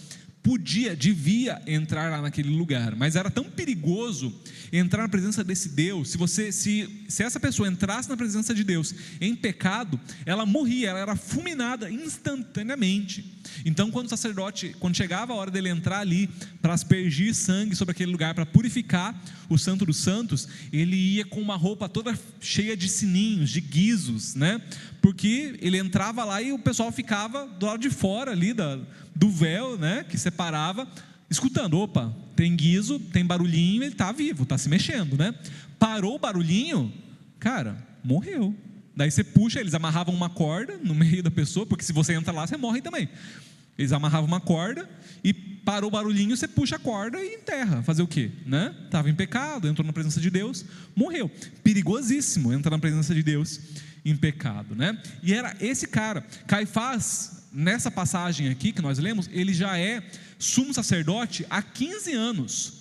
Speaker 3: devia entrar lá naquele lugar, mas era tão perigoso entrar na presença desse Deus. Se essa pessoa entrasse na presença de Deus em pecado, ela morria, ela era fulminada instantaneamente. Então, quando chegava a hora dele entrar ali para aspergir sangue sobre aquele lugar, para purificar o Santo dos Santos, ele ia com uma roupa toda cheia de sininhos, de guizos, né? Porque ele entrava lá e o pessoal ficava do lado de fora ali do véu, né, que separava, escutando. Opa, tem guizo, tem barulhinho, ele está vivo, está se mexendo, né? Parou o barulhinho, cara, morreu. Daí você puxa, eles amarravam uma corda no meio da pessoa, porque se você entra lá, você morre também. Eles amarravam uma corda e parou o barulhinho, você puxa a corda e enterra. Fazer o quê? Né? Estava em pecado, entrou na presença de Deus, morreu. Perigosíssimo entrar na presença de Deus em pecado, né? E era esse cara, Caifás, nessa passagem aqui que nós lemos, ele já é sumo sacerdote há 15 anos.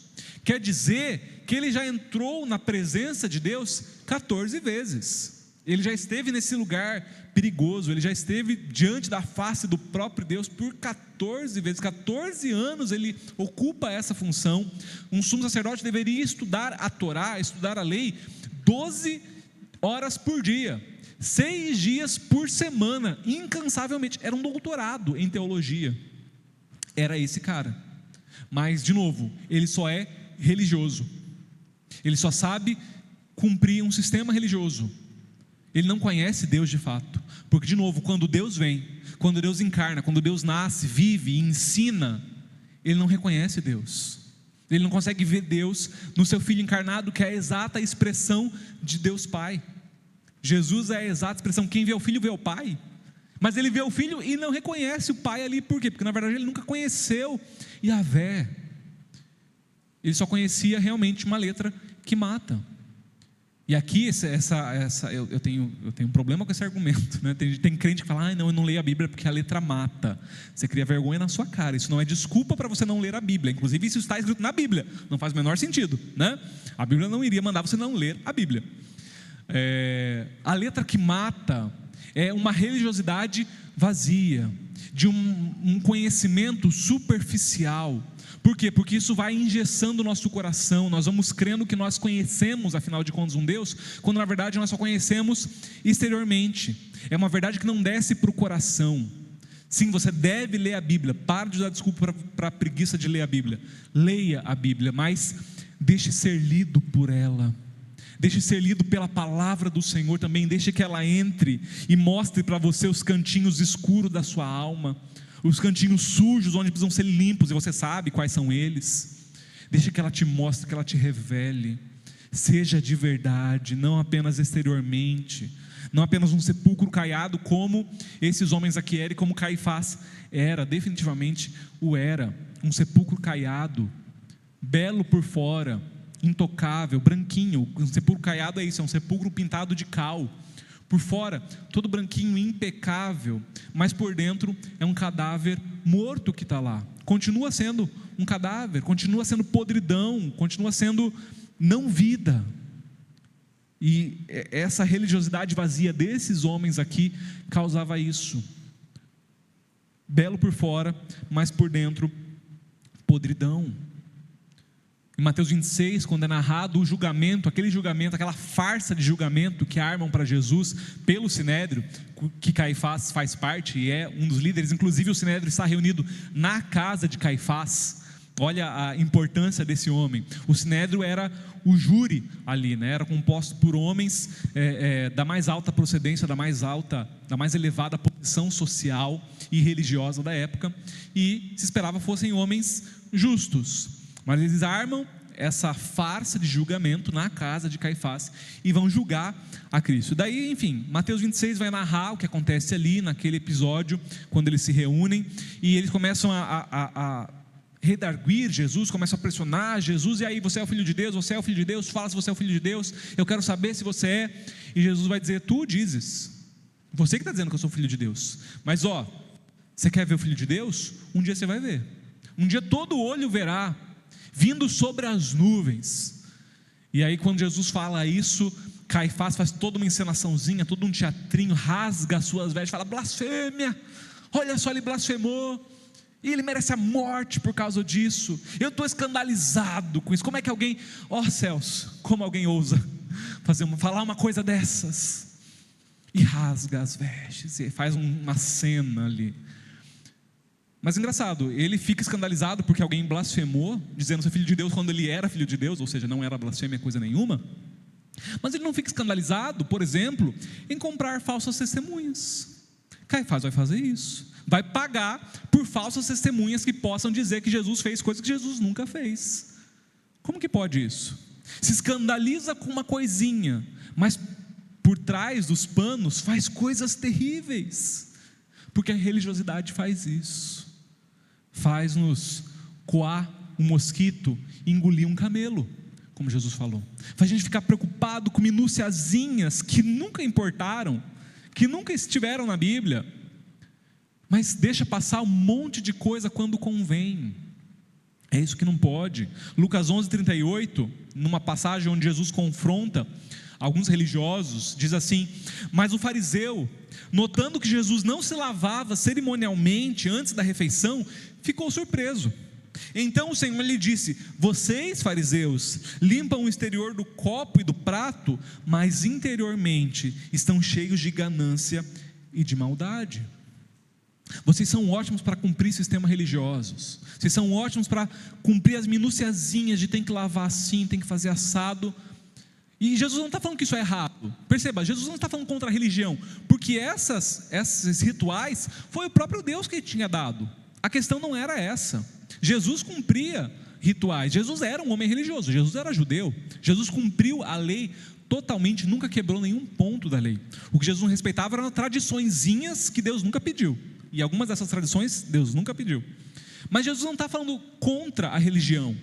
Speaker 3: Quer dizer que ele já entrou na presença de Deus 14 vezes. Ele já esteve nesse lugar perigoso, ele já esteve diante da face do próprio Deus por 14 vezes, 14 anos ele ocupa essa função. Um sumo sacerdote deveria estudar a Torá, estudar a lei, 12 horas por dia, 6 dias por semana, incansavelmente. Era um doutorado em teologia, era esse cara. Mas, de novo, ele só é religioso, ele só sabe cumprir um sistema religioso. Ele não conhece Deus de fato, porque, de novo, quando Deus vem, quando Deus encarna, quando Deus nasce, vive e ensina, ele não reconhece Deus. Ele não consegue ver Deus no seu Filho encarnado, que é a exata expressão de Deus Pai. Jesus é a exata expressão, quem vê o Filho vê o Pai. Mas ele vê o Filho e não reconhece o Pai ali, por quê? Porque na verdade ele nunca conheceu Yahvé. Ele só conhecia realmente uma letra que mata. E aqui eu tenho um problema com esse argumento, né? Tem crente que fala, não, eu não leio a Bíblia porque a letra mata. Você cria vergonha na sua cara. Isso não é desculpa para você não ler a Bíblia. Inclusive isso está escrito na Bíblia, não faz o menor sentido, né? A Bíblia não iria mandar você não ler a Bíblia. A letra que mata é uma religiosidade vazia, de um conhecimento superficial. Por quê? Porque isso vai engessando o nosso coração. Nós vamos crendo que nós conhecemos, afinal de contas, um Deus, quando na verdade nós só conhecemos exteriormente. É uma verdade que não desce para o coração. Sim, você deve ler a Bíblia. Para de dar desculpa para a preguiça de ler a Bíblia. Leia a Bíblia, mas deixe ser lido por ela. Deixe ser lido pela palavra do Senhor também. Deixe que ela entre e mostre para você os cantinhos escuros da sua alma, os cantinhos sujos onde precisam ser limpos, e você sabe quais são eles. Deixe que ela te mostre, que ela te revele. Seja de verdade, não apenas exteriormente. não apenas um sepulcro caiado como esses homens aqui eram e como Caifás era, definitivamente o era, um sepulcro caiado, belo por fora, intocável, branquinho. Um sepulcro caiado é isso, é um sepulcro pintado de cal, por fora todo branquinho, impecável, mas por dentro é um cadáver morto que está lá. Continua sendo um cadáver, continua sendo podridão, continua sendo não vida. E essa religiosidade vazia desses homens aqui causava isso, belo por fora, mas por dentro podridão. Em Mateus 26, quando é narrado o julgamento, aquela farsa de julgamento que armam para Jesus pelo Sinédrio, que Caifás faz parte e é um dos líderes, inclusive o Sinédrio está reunido na casa de Caifás. Olha a importância desse homem. O Sinédrio era o júri ali, né? Era composto por homens da mais alta procedência, da mais elevada posição social e religiosa da época, e se esperava fossem homens justos. Mas eles armam essa farsa de julgamento na casa de Caifás e vão julgar a Cristo. Daí, enfim, Mateus 26 vai narrar o que acontece ali naquele episódio, quando eles se reúnem, e eles começam a redarguir Jesus, começam a pressionar Jesus, e aí, você é o Filho de Deus, você é o Filho de Deus, fala se você é o Filho de Deus, eu quero saber se você é. E Jesus vai dizer: tu dizes, você que está dizendo que eu sou Filho de Deus, mas você quer ver o Filho de Deus? Um dia você vai ver, um dia todo olho verá, vindo sobre as nuvens. E aí, quando Jesus fala isso, Caifás faz toda uma encenaçãozinha, todo um teatrinho, rasga as suas vestes, fala: blasfêmia, olha só, ele blasfemou, e ele merece a morte por causa disso. Eu estou escandalizado com isso. Como é que alguém, céus, como alguém ousa falar uma coisa dessas? E rasga as vestes, e faz uma cena ali. Mas engraçado, ele fica escandalizado porque alguém blasfemou, dizendo ser filho de Deus quando ele era filho de Deus, ou seja, não era blasfêmia coisa nenhuma. Mas ele não fica escandalizado, por exemplo, em comprar falsas testemunhas. Caifás vai fazer isso, vai pagar por falsas testemunhas que possam dizer que Jesus fez coisas que Jesus nunca fez. Como que pode isso? Se escandaliza com uma coisinha, mas por trás dos panos faz coisas terríveis, porque a religiosidade faz isso. Faz-nos coar um mosquito e engolir um camelo, como Jesus falou. Faz a gente ficar preocupado com minuciazinhas que nunca importaram, que nunca estiveram na Bíblia, mas deixa passar um monte de coisa quando convém. É isso que não pode. Lucas 11:38, numa passagem onde Jesus confronta alguns religiosos, diz assim: mas o fariseu, notando que Jesus não se lavava cerimonialmente antes da refeição, ficou surpreso. Então o Senhor lhe disse: vocês, fariseus, limpam o exterior do copo e do prato, mas interiormente estão cheios de ganância e de maldade. Vocês são ótimos para cumprir sistemas religiosos, vocês são ótimos para cumprir as minuciazinhas de tem que lavar assim, tem que fazer assado. E Jesus não está falando que isso é errado. Perceba, Jesus não está falando contra a religião, porque esses rituais foi o próprio Deus que tinha dado. A questão não era essa. Jesus cumpria rituais, Jesus era um homem religioso, Jesus era judeu, Jesus cumpriu a lei totalmente, nunca quebrou nenhum ponto da lei. O que Jesus não respeitava eram tradiçõezinhas que Deus nunca pediu, e algumas dessas tradições Deus nunca pediu. Mas Jesus não está falando contra a religião,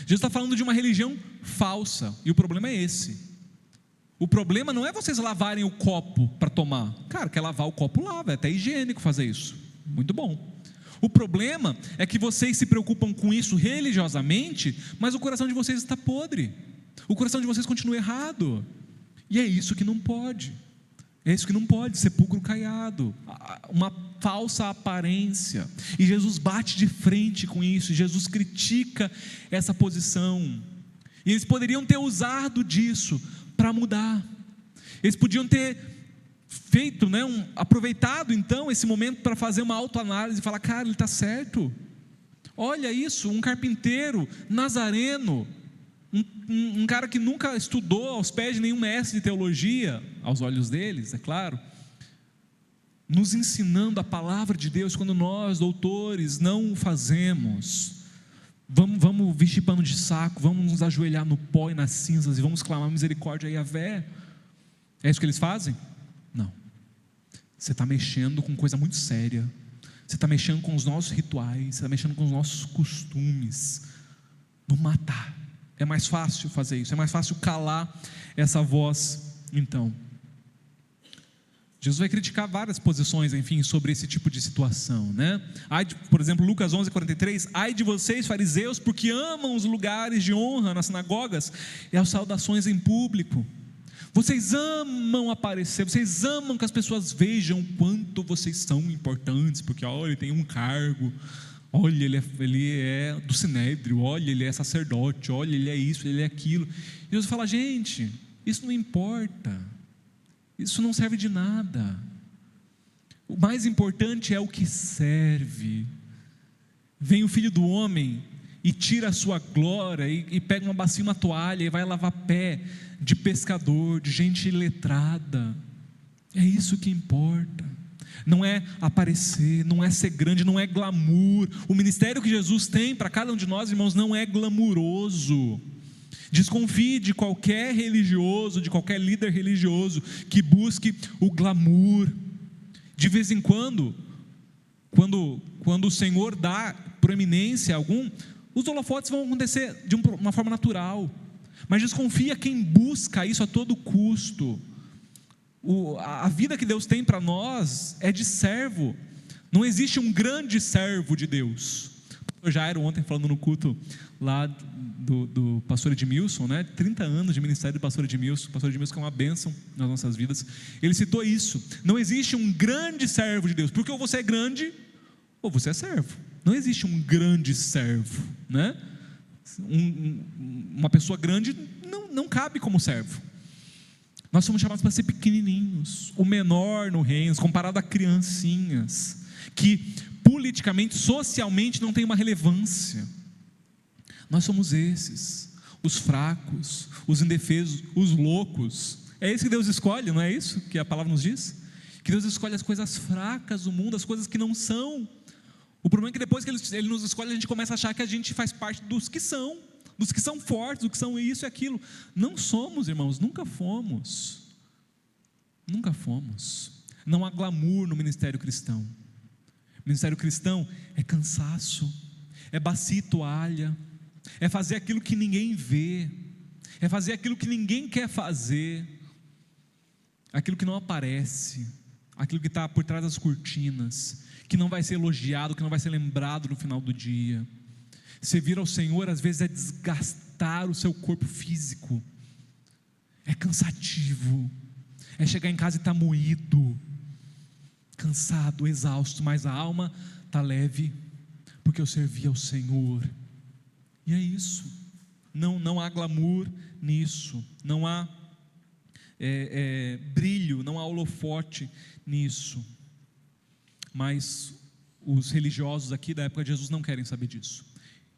Speaker 3: Jesus está falando de uma religião falsa, e o problema é esse. O problema não é vocês lavarem o copo para tomar. Cara, quer lavar o copo, lava, é até higiênico fazer isso, muito bom. O problema é que vocês se preocupam com isso religiosamente, mas o coração de vocês está podre, o coração de vocês continua errado, e é isso que não pode. É isso que não pode, sepulcro caiado, uma falsa aparência. E Jesus bate de frente com isso, Jesus critica essa posição. E eles poderiam ter usado disso para mudar. Eles podiam ter feito, aproveitado então esse momento para fazer uma autoanálise e falar: cara, ele está certo. Olha isso, um carpinteiro nazareno, um cara que nunca estudou aos pés de nenhum mestre de teologia, aos olhos deles, é claro, nos ensinando a palavra de Deus, quando nós, doutores, não o fazemos. Vamos vestir pano de saco, vamos nos ajoelhar no pó e nas cinzas e vamos clamar misericórdia a Yahvé. É isso que eles fazem? você está mexendo com coisa muito séria. Você está mexendo com os nossos rituais, você está mexendo com os nossos costumes. Vamos matar. É mais fácil fazer isso, é mais fácil calar essa voz. Então, Jesus vai criticar várias posições, enfim, sobre esse tipo de situação, né? Por exemplo, Lucas 11:43, ai de vocês, fariseus, porque amam os lugares de honra nas sinagogas e as saudações em público. Vocês amam aparecer, vocês amam que as pessoas vejam o quanto vocês são importantes, porque olha, ele tem um cargo, olha, ele é do sinédrio, olha, ele é sacerdote, olha, ele é isso, ele é aquilo. E Jesus fala, gente, isso não importa, isso não serve de nada. O mais importante é o que serve. Vem o Filho do Homem e tira a sua glória e pega uma bacia, uma toalha e vai lavar pé de pescador, de gente iletrada. É isso que importa. Não é aparecer, não é ser grande, não é glamour. O ministério que Jesus tem para cada um de nós, irmãos, não é glamuroso. Desconfie de qualquer religioso, de qualquer líder religioso que busque o glamour. De vez em quando o Senhor dá proeminência a algum, os holofotes vão acontecer de uma forma natural. Mas desconfia quem busca isso a todo custo. A vida que Deus tem para nós é de servo. Não existe um grande servo de Deus. O Jairo ontem falando no culto lá do pastor Edmilson, né? 30 anos de ministério do pastor Edmilson. O pastor Edmilson que é uma bênção nas nossas vidas. Ele citou isso. Não existe um grande servo de Deus, porque ou você é grande ou você é servo. Não existe um grande servo, né? Uma pessoa grande não cabe como servo. Nós somos chamados para ser pequenininhos, o menor no reino, comparado a criancinhas, que politicamente, socialmente não tem uma relevância. Nós somos esses, os fracos, os indefesos, os loucos. É isso que Deus escolhe, não é isso que a palavra nos diz? Que Deus escolhe as coisas fracas do mundo, as coisas que não são. O problema é que depois que Ele nos escolhe, a gente começa a achar que a gente faz parte dos que são fortes, dos que são isso e aquilo. Não somos, irmãos, nunca fomos. Nunca fomos. Não há glamour no ministério cristão. O ministério cristão é cansaço, é bacia e toalha, é fazer aquilo que ninguém vê, é fazer aquilo que ninguém quer fazer, aquilo que não aparece, aquilo que está por trás das cortinas, que não vai ser elogiado, que não vai ser lembrado no final do dia. Servir ao Senhor às vezes é desgastar o seu corpo físico, é cansativo, é chegar em casa e estar moído, cansado, exausto, mas a alma está leve, porque eu servi ao Senhor. E é isso. Não há glamour nisso, não há brilho, não há holofote nisso. Mas os religiosos aqui da época de Jesus não querem saber disso.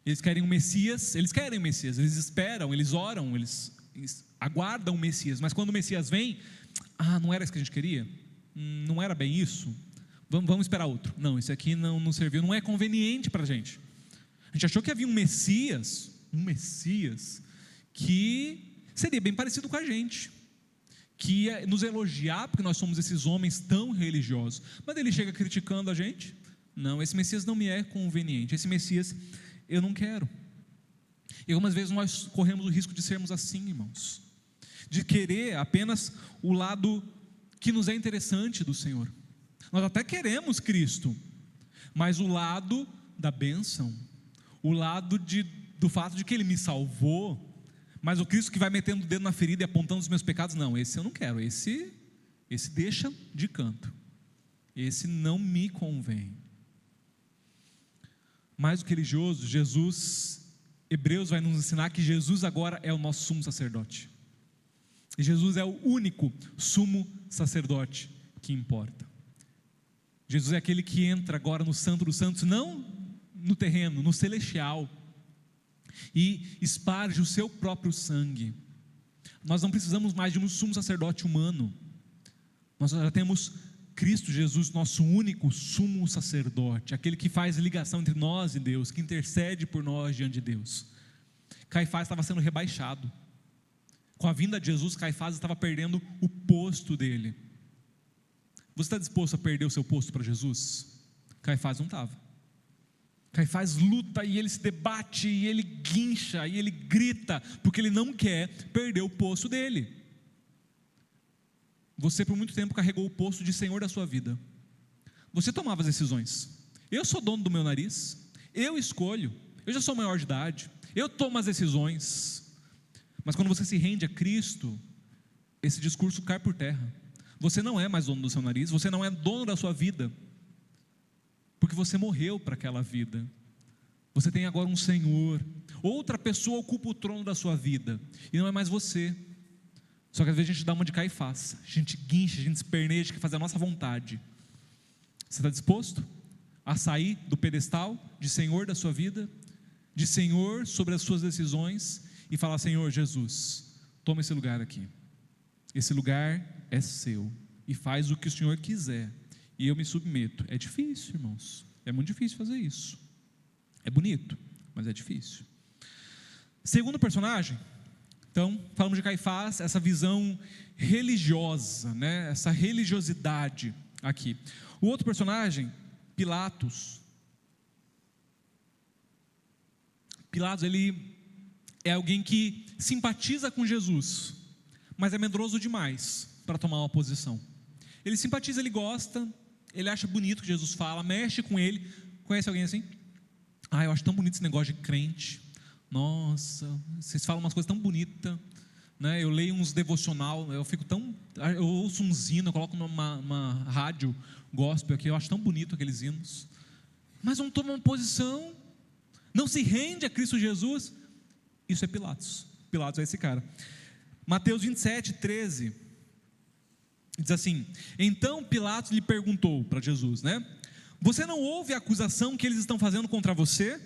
Speaker 3: Eles querem um Messias, eles esperam, eles oram, eles aguardam o Messias, mas quando o Messias vem, não era isso que a gente queria? Não era bem isso? Vamos esperar outro. Não, esse aqui não serviu, não é conveniente para a gente. A gente achou que havia um Messias que seria bem parecido com a gente, que ia nos elogiar, porque nós somos esses homens tão religiosos, mas ele chega criticando a gente. Não, esse Messias não me é conveniente, esse Messias eu não quero. E algumas vezes nós corremos o risco de sermos assim, irmãos, de querer apenas o lado que nos é interessante do Senhor. Nós até queremos Cristo, mas o lado da bênção, o lado do fato de que Ele me salvou, mas o Cristo que vai metendo o dedo na ferida e apontando os meus pecados, não, esse eu não quero, esse deixa de canto, esse não me convém. Mais do que religioso, Hebreus vai nos ensinar que Jesus agora é o nosso sumo sacerdote, e Jesus é o único sumo sacerdote que importa. Jesus é aquele que entra agora no Santo dos Santos, não no terreno, no celestial, e esparge o seu próprio sangue. Nós não precisamos mais de um sumo sacerdote humano, nós já temos Cristo Jesus, nosso único sumo sacerdote, aquele que faz ligação entre nós e Deus, que intercede por nós diante de Deus. Caifás estava sendo rebaixado, com a vinda de Jesus, Caifás estava perdendo o posto dele. Você está disposto a perder o seu posto para Jesus? Caifás não estava. Caifás luta e ele se debate, e ele guincha, e ele grita, porque ele não quer perder o posto dele. Você por muito tempo carregou o posto de Senhor da sua vida. Você tomava as decisões. Eu sou dono do meu nariz, eu escolho, eu já sou maior de idade, eu tomo as decisões. Mas quando você se rende a Cristo, esse discurso cai por terra. Você não é mais dono do seu nariz, você não é dono da sua vida, porque você morreu para aquela vida. Você tem agora um Senhor. Outra pessoa ocupa o trono da sua vida, e não é mais você. Só que às vezes a gente dá uma de Caifás, a gente guincha, a gente esperneja, quer fazer a nossa vontade. Você está disposto a sair do pedestal de Senhor da sua vida, de Senhor sobre as suas decisões, e falar: Senhor Jesus, toma esse lugar aqui, esse lugar é seu, e faz o que o Senhor quiser, e eu me submeto. É difícil, irmãos, é muito difícil fazer isso. É bonito, mas é difícil. Segundo personagem, então, falamos de Caifás, essa visão religiosa, né? Essa religiosidade aqui. O outro personagem, Pilatos. Pilatos, ele é alguém que simpatiza com Jesus, mas é medroso demais para tomar uma posição. Ele simpatiza, ele gosta, ele acha bonito o que Jesus fala, mexe com ele. Conhece alguém assim? Ah, eu acho tão bonito esse negócio de crente. Nossa, vocês falam umas coisas tão bonitas, né? Eu leio uns devocional, eu ouço uns hinos, eu coloco numa rádio gospel aqui, eu acho tão bonito aqueles hinos, mas não toma uma posição, não se rende a Cristo Jesus. Isso é Pilatos. Pilatos é esse cara. Mateus 27, 13 diz assim: então Pilatos lhe perguntou para Jesus, né? Você não ouve a acusação que eles estão fazendo contra você?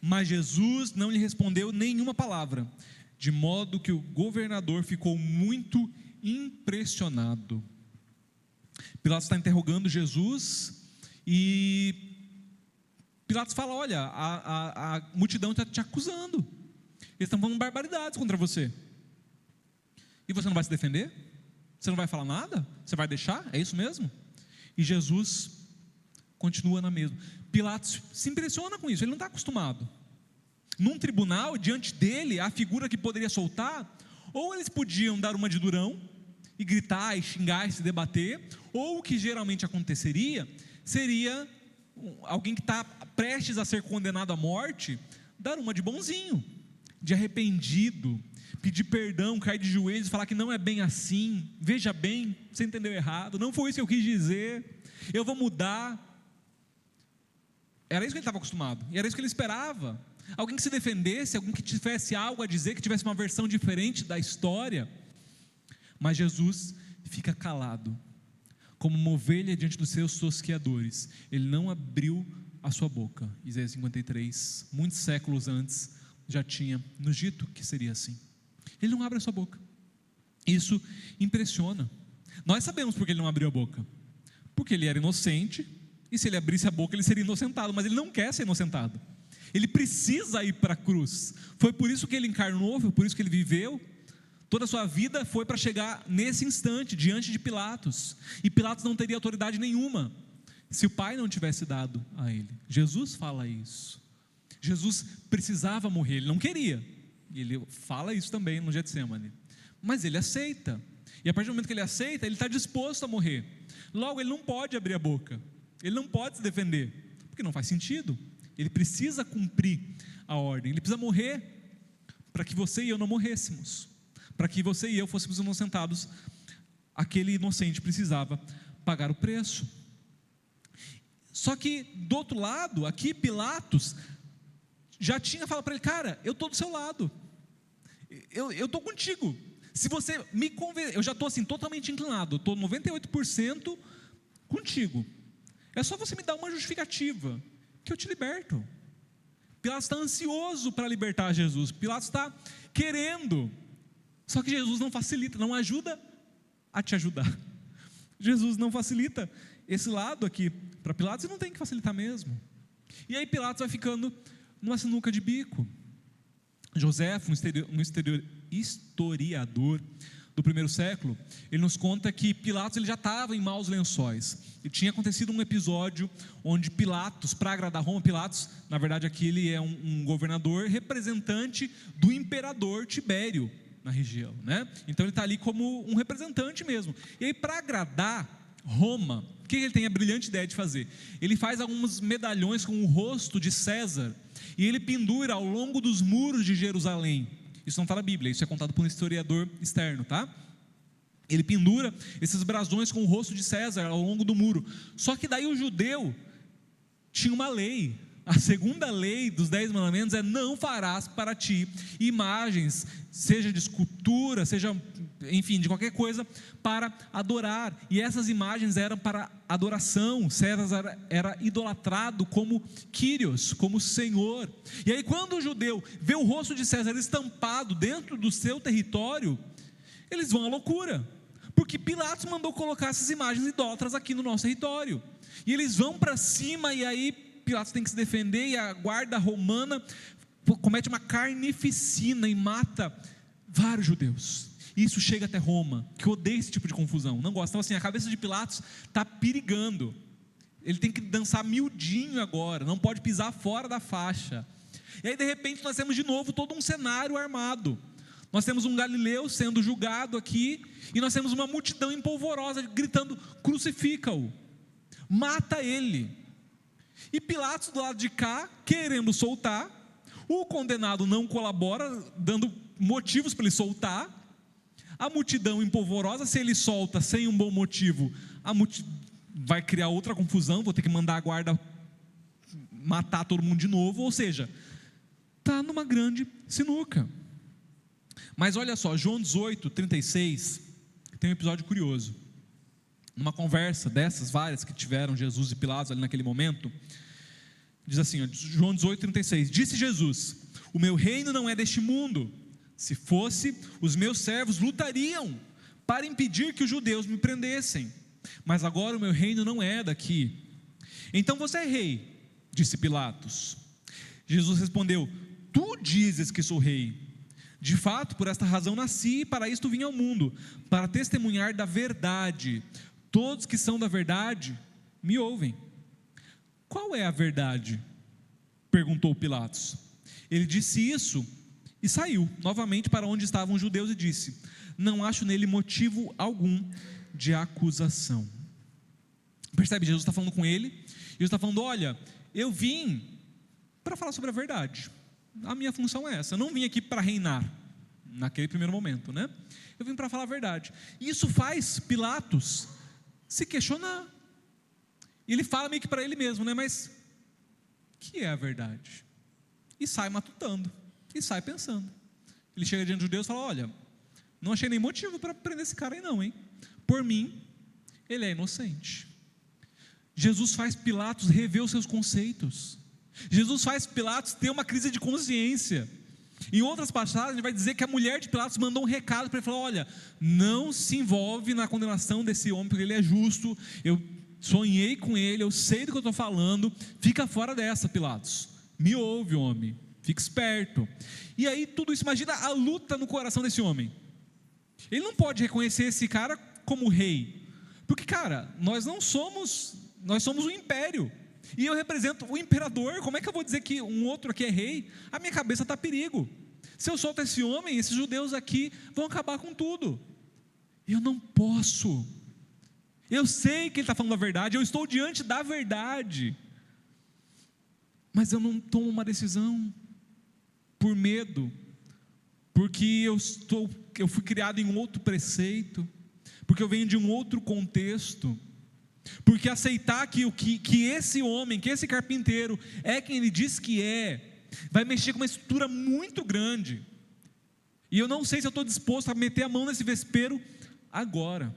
Speaker 3: Mas Jesus não lhe respondeu nenhuma palavra, de modo que o governador ficou muito impressionado. Pilatos está interrogando Jesus, e Pilatos fala: olha, a multidão está te acusando, eles estão falando barbaridades contra você, e você não vai se defender? Você não vai falar nada? Você vai deixar? É isso mesmo? E Jesus continua na mesma. Pilatos se impressiona com isso, ele não está acostumado. Num tribunal, diante dele, a figura que poderia soltar, ou eles podiam dar uma de durão, e gritar, e xingar, e se debater, ou o que geralmente aconteceria, seria alguém que está prestes a ser condenado à morte, dar uma de bonzinho, de arrependido, pedir perdão, cair de joelhos e falar que não é bem assim, veja bem, você entendeu errado, não foi isso que eu quis dizer, eu vou mudar. Era isso que ele estava acostumado, e era isso que ele esperava. Alguém que se defendesse, alguém que tivesse algo a dizer, que tivesse uma versão diferente da história. Mas Jesus fica calado, como uma ovelha diante dos seus tosqueadores. Ele não abriu a sua boca. Isaías 53, muitos séculos antes, já tinha nos dito que seria assim. Ele não abre a sua boca. Isso impressiona. Nós sabemos porque ele não abriu a boca, porque ele era inocente, e se ele abrisse a boca ele seria inocentado, mas ele não quer ser inocentado, ele precisa ir para a cruz. Foi por isso que ele encarnou, foi por isso que ele viveu. Toda a sua vida foi para chegar nesse instante, diante de Pilatos, e Pilatos não teria autoridade nenhuma, se o Pai não tivesse dado a ele. Jesus fala isso. Jesus precisava morrer, ele não queria, ele fala isso também no Getsemane, mas ele aceita, e a partir do momento que ele aceita, ele está disposto a morrer. Logo, ele não pode abrir a boca, ele não pode se defender, porque não faz sentido. Ele precisa cumprir a ordem, ele precisa morrer para que você e eu não morrêssemos, para que você e eu fôssemos inocentados. Aquele inocente precisava pagar o preço. Só que do outro lado, aqui Pilatos já tinha falado para ele: cara, eu estou do seu lado, eu estou contigo, se você me convencer, eu já estou assim totalmente inclinado, eu estou 98% contigo, é só você me dar uma justificativa que eu te liberto. Pilatos está ansioso para libertar Jesus, Pilatos está querendo, só que Jesus não facilita, não ajuda a te ajudar. Jesus não facilita esse lado aqui para Pilatos, e não tem que facilitar mesmo. E aí Pilatos vai ficando numa sinuca de bico. Joséfo, um historiador do primeiro século, ele nos conta que Pilatos ele já estava em maus lençóis. E tinha acontecido um episódio onde Pilatos, para agradar Roma, Pilatos, na verdade aqui ele é um governador representante do imperador Tibério na região, né? Então ele está ali como um representante mesmo. E aí, para agradar Roma, o que ele tem a brilhante ideia de fazer? Ele faz alguns medalhões com o rosto de César e ele pendura ao longo dos muros de Jerusalém. Isso não está na Bíblia, isso é contado por um historiador externo, tá? Ele pendura esses brasões com o rosto de César ao longo do muro. Só que daí o judeu tinha uma lei. A segunda lei dos 10 mandamentos é: não farás para ti imagens, seja de escultura, seja, enfim, de qualquer coisa, para adorar. E essas imagens eram para adoração. César era idolatrado como Quírios, como Senhor. E aí, quando o judeu vê o rosto de César estampado dentro do seu território, eles vão à loucura, porque Pilatos mandou colocar essas imagens idólatras aqui no nosso território. E eles vão para cima, e aí Pilatos tem que se defender, e a guarda romana comete uma carnificina e mata vários judeus. Isso chega até Roma, que odeia esse tipo de confusão, não gosta. Então assim, a cabeça de Pilatos está perigando. Ele tem que dançar miudinho agora, não pode pisar fora da faixa. E aí de repente nós temos de novo todo um cenário armado. Nós temos um galileu sendo julgado aqui, e nós temos uma multidão empolvorosa gritando: crucifica-o, mata ele. E Pilatos do lado de cá, querendo soltar, o condenado não colabora, dando motivos para ele soltar. A multidão empolvorosa, se ele solta sem um bom motivo, vai criar outra confusão, vou ter que mandar a guarda matar todo mundo de novo. Ou seja, está numa grande sinuca. Mas olha só, João 18, 36, tem um episódio curioso. Numa conversa dessas várias que tiveram Jesus e Pilatos ali naquele momento, diz assim, ó, João 18, 36, disse Jesus: o meu reino não é deste mundo. Se fosse, os meus servos lutariam para impedir que os judeus me prendessem, mas agora o meu reino não é daqui. Então você é rei, disse Pilatos. Jesus respondeu: tu dizes que sou rei. De fato, por esta razão nasci, e para isto vim ao mundo, para testemunhar da verdade. Todos que são da verdade me ouvem. Qual é a verdade? Perguntou Pilatos. Ele disse isso e saiu novamente para onde estavam os judeus e disse: não acho nele motivo algum de acusação. Percebe? Jesus está falando com ele, e Jesus está falando: olha, eu vim para falar sobre a verdade. A minha função é essa, eu não vim aqui para reinar, naquele primeiro momento, né? Eu vim para falar a verdade. E isso faz Pilatos se questionar. E ele fala meio que para ele mesmo, né? Mas o que é a verdade? E sai matutando, e sai pensando. Ele chega diante de judeus e fala: olha, não achei nem motivo para prender esse cara aí não, hein? Por mim, ele é inocente. Jesus faz Pilatos rever os seus conceitos. Jesus faz Pilatos ter uma crise de consciência. Em outras passagens, ele vai dizer que a mulher de Pilatos mandou um recado para ele, falar: olha, não se envolve na condenação desse homem, porque ele é justo, eu sonhei com ele, eu sei do que eu estou falando, fica fora dessa, Pilatos, me ouve, homem, fica esperto. E aí tudo isso, imagina a luta no coração desse homem. Ele não pode reconhecer esse cara como rei, porque cara, nós somos um império, e eu represento o imperador. Como é que eu vou dizer que um outro aqui é rei? A minha cabeça está a perigo. Se eu solto esse homem, esses judeus aqui vão acabar com tudo. Eu não posso. Eu sei que ele está falando a verdade, eu estou diante da verdade, mas eu não tomo uma decisão por medo, porque eu fui criado em um outro preceito, porque eu venho de um outro contexto, porque aceitar que esse homem, que esse carpinteiro é quem ele diz que é, vai mexer com uma estrutura muito grande, e eu não sei se eu estou disposto a meter a mão nesse vespeiro agora.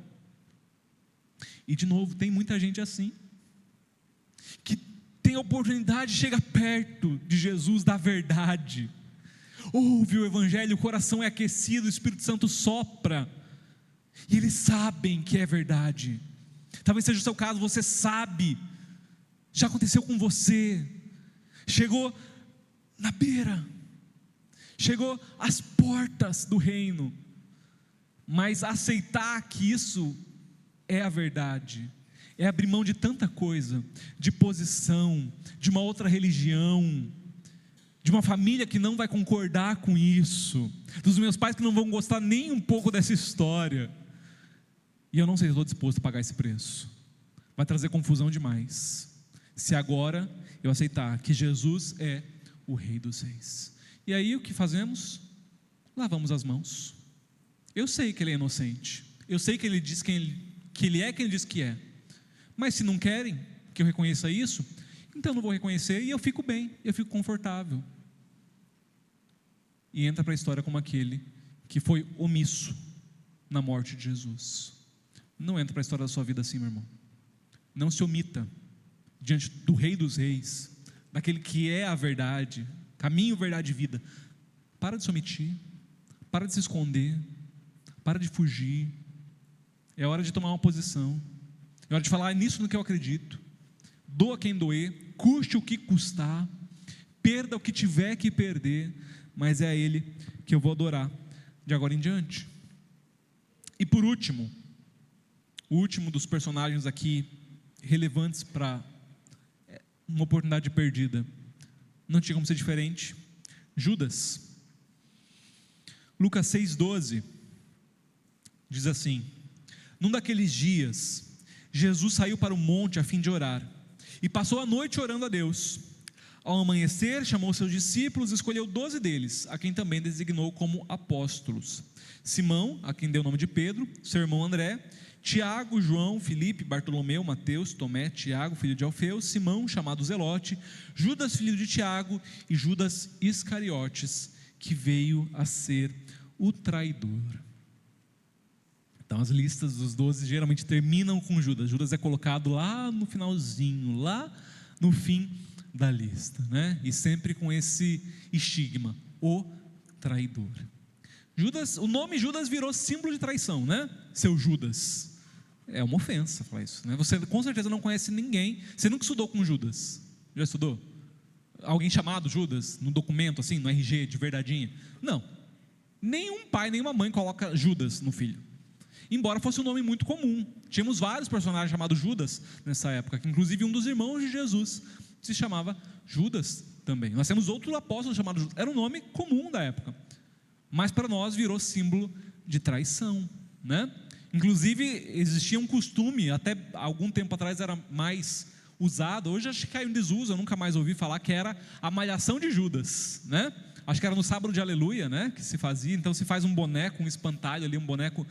Speaker 3: E de novo, tem muita gente assim, que tem a oportunidade, chega perto de Jesus da verdade, ouve o Evangelho, o coração é aquecido, o Espírito Santo sopra, e eles sabem que é verdade. Talvez seja o seu caso, você sabe, já aconteceu com você, chegou na beira, chegou às portas do reino, Mas aceitar que isso é a verdade, é abrir mão de tanta coisa, de posição, de uma outra religião, de uma família que não vai concordar com isso, dos meus pais que não vão gostar nem um pouco dessa história, e eu não sei se estou disposto a pagar esse preço. Vai trazer confusão demais, se agora eu aceitar que Jesus é o Rei dos Reis. E aí o que fazemos? Lavamos as mãos. Eu sei que ele é inocente, eu sei que ele diz que ele é quem ele diz que é, mas se não querem que eu reconheça isso, então eu não vou reconhecer, e eu fico bem, eu fico confortável. E entra para a história como aquele que foi omisso na morte de Jesus. Não entra para a história da sua vida assim, meu irmão. Não se omita diante do Rei dos Reis, daquele que é a verdade, caminho, verdade e vida. Para de se omitir, para de se esconder, para de fugir. É hora de tomar uma posição, é hora de falar: nisso no que eu acredito, doa quem doer, custe o que custar, perda o que tiver que perder, mas é a Ele que eu vou adorar de agora em diante. E por último, o último dos personagens aqui relevantes para uma oportunidade perdida, não tinha como ser diferente, Judas. Lucas 6,12 diz assim: num daqueles dias, Jesus saiu para o monte a fim de orar, e passou a noite orando a Deus. Ao amanhecer, chamou seus discípulos e escolheu 12 deles, a quem também designou como apóstolos: Simão, a quem deu o nome de Pedro, seu irmão André, Tiago, João, Filipe, Bartolomeu, Mateus, Tomé, Tiago, filho de Alfeu, Simão, chamado Zelote, Judas, filho de Tiago, e Judas Iscariotes, que veio a ser o traidor. Então as listas dos 12 geralmente terminam com Judas. Judas é colocado lá no finalzinho, lá no fim da lista, né? E sempre com esse estigma: o traidor. Judas, o nome Judas virou símbolo de traição, né? Seu Judas. É uma ofensa falar isso, né? Você com certeza não conhece ninguém. Você nunca estudou com Judas? Já estudou? Alguém chamado Judas no documento assim, no RG de verdadeinha? Não. Nenhum pai, nenhuma mãe coloca Judas no filho, embora fosse um nome muito comum. Tínhamos vários personagens chamados Judas nessa época, que inclusive um dos irmãos de Jesus se chamava Judas também. Nós temos outro apóstolo chamado Judas. Era um nome comum da época, mas para nós virou símbolo de traição, né? Inclusive existia um costume, até algum tempo atrás era mais usado, hoje acho que caiu em desuso, eu nunca mais ouvi falar, que era a malhação de Judas, né? Acho que era no sábado de aleluia, né, que se fazia. Então se faz um boneco, um espantalho ali, um boneco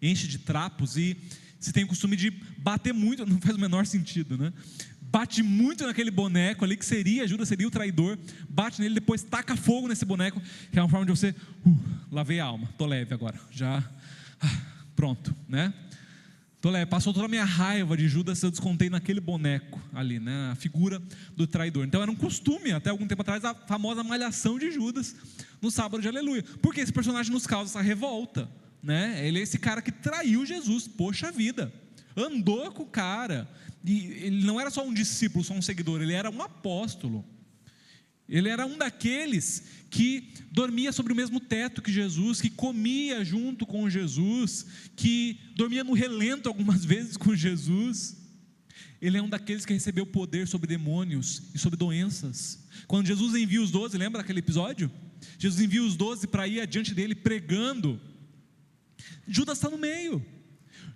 Speaker 3: enche de trapos, e se tem o costume de bater muito, não faz o menor sentido, né? Bate muito naquele boneco ali, que seria, Judas seria o traidor, bate nele, depois taca fogo nesse boneco, que é uma forma de você, lavei a alma, tô leve agora, já, pronto, né? Tô leve, passou toda a minha raiva de Judas, eu descontei naquele boneco ali, né? A figura do traidor. Então era um costume, até algum tempo atrás, a famosa malhação de Judas, no sábado de aleluia, porque esse personagem nos causa essa revolta, né? Ele é esse cara que traiu Jesus, poxa vida, andou com o cara, e ele não era só um discípulo, só um seguidor, ele era um apóstolo, ele era um daqueles que dormia sobre o mesmo teto que Jesus, que comia junto com Jesus, que dormia no relento algumas vezes com Jesus. Ele é um daqueles que recebeu poder sobre demônios e sobre doenças. Quando Jesus envia os 12, lembra daquele episódio? Jesus envia os 12 para ir adiante dele pregando. Judas está no meio.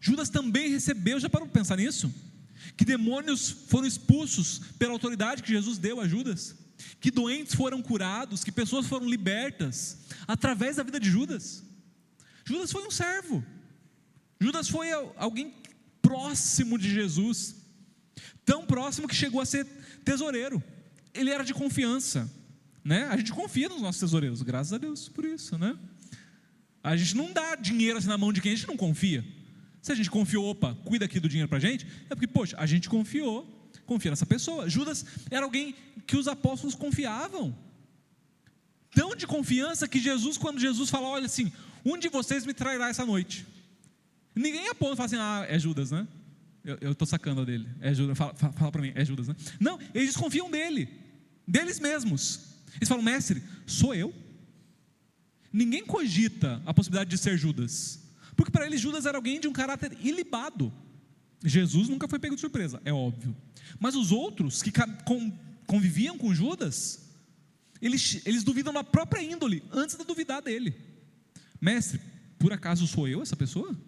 Speaker 3: Judas também recebeu, já parou para pensar nisso? Que demônios foram expulsos pela autoridade que Jesus deu a Judas, que doentes foram curados, que pessoas foram libertas através da vida de Judas. Judas foi um servo, Judas foi alguém próximo de Jesus, tão próximo que chegou a ser tesoureiro. Ele era de confiança, né? A gente confia nos nossos tesoureiros, graças a Deus por isso, né? A gente não dá dinheiro assim na mão de quem a gente não confia. Se a gente confiou, opa, cuida aqui do dinheiro para a gente, é porque, poxa, a gente confia nessa pessoa. Judas era alguém que os apóstolos confiavam, tão de confiança que Jesus, quando Jesus fala, olha assim, um de vocês me trairá essa noite, ninguém aponta e fala assim, é Judas, né? Eu estou sacando dele, é Judas, fala para mim, é Judas, né? Não, eles desconfiam deles mesmos. Eles falam, mestre, sou eu? Ninguém cogita a possibilidade de ser Judas, Porque para eles Judas era alguém de um caráter ilibado. Jesus nunca foi pego de surpresa, é óbvio. Mas os outros que conviviam com Judas, eles duvidam da própria índole, antes de duvidar dele. Mestre, por acaso sou eu essa pessoa?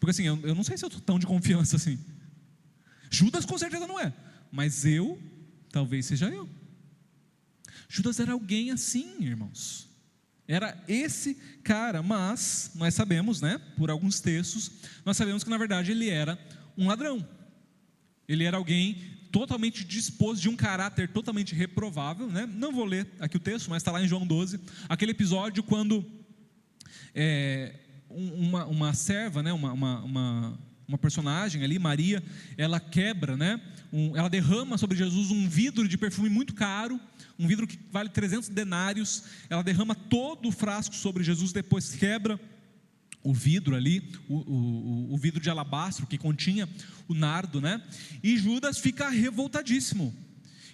Speaker 3: Porque assim, eu não sei se eu estou tão de confiança assim. Judas com certeza não é, mas talvez seja eu. Judas era alguém assim, irmãos. Era esse cara, mas nós sabemos, né, por alguns textos, nós sabemos que na verdade ele era um ladrão. Ele era alguém totalmente disposto, de um caráter totalmente reprovável, né? Não vou ler aqui o texto, mas está lá em João 12, aquele episódio quando uma serva, né, uma personagem ali, Maria, ela quebra, né, ela derrama sobre Jesus um vidro de perfume muito caro, um vidro que vale 300 denários, ela derrama todo o frasco sobre Jesus, depois quebra o vidro ali, o vidro de alabastro que continha o nardo, né, e Judas fica revoltadíssimo,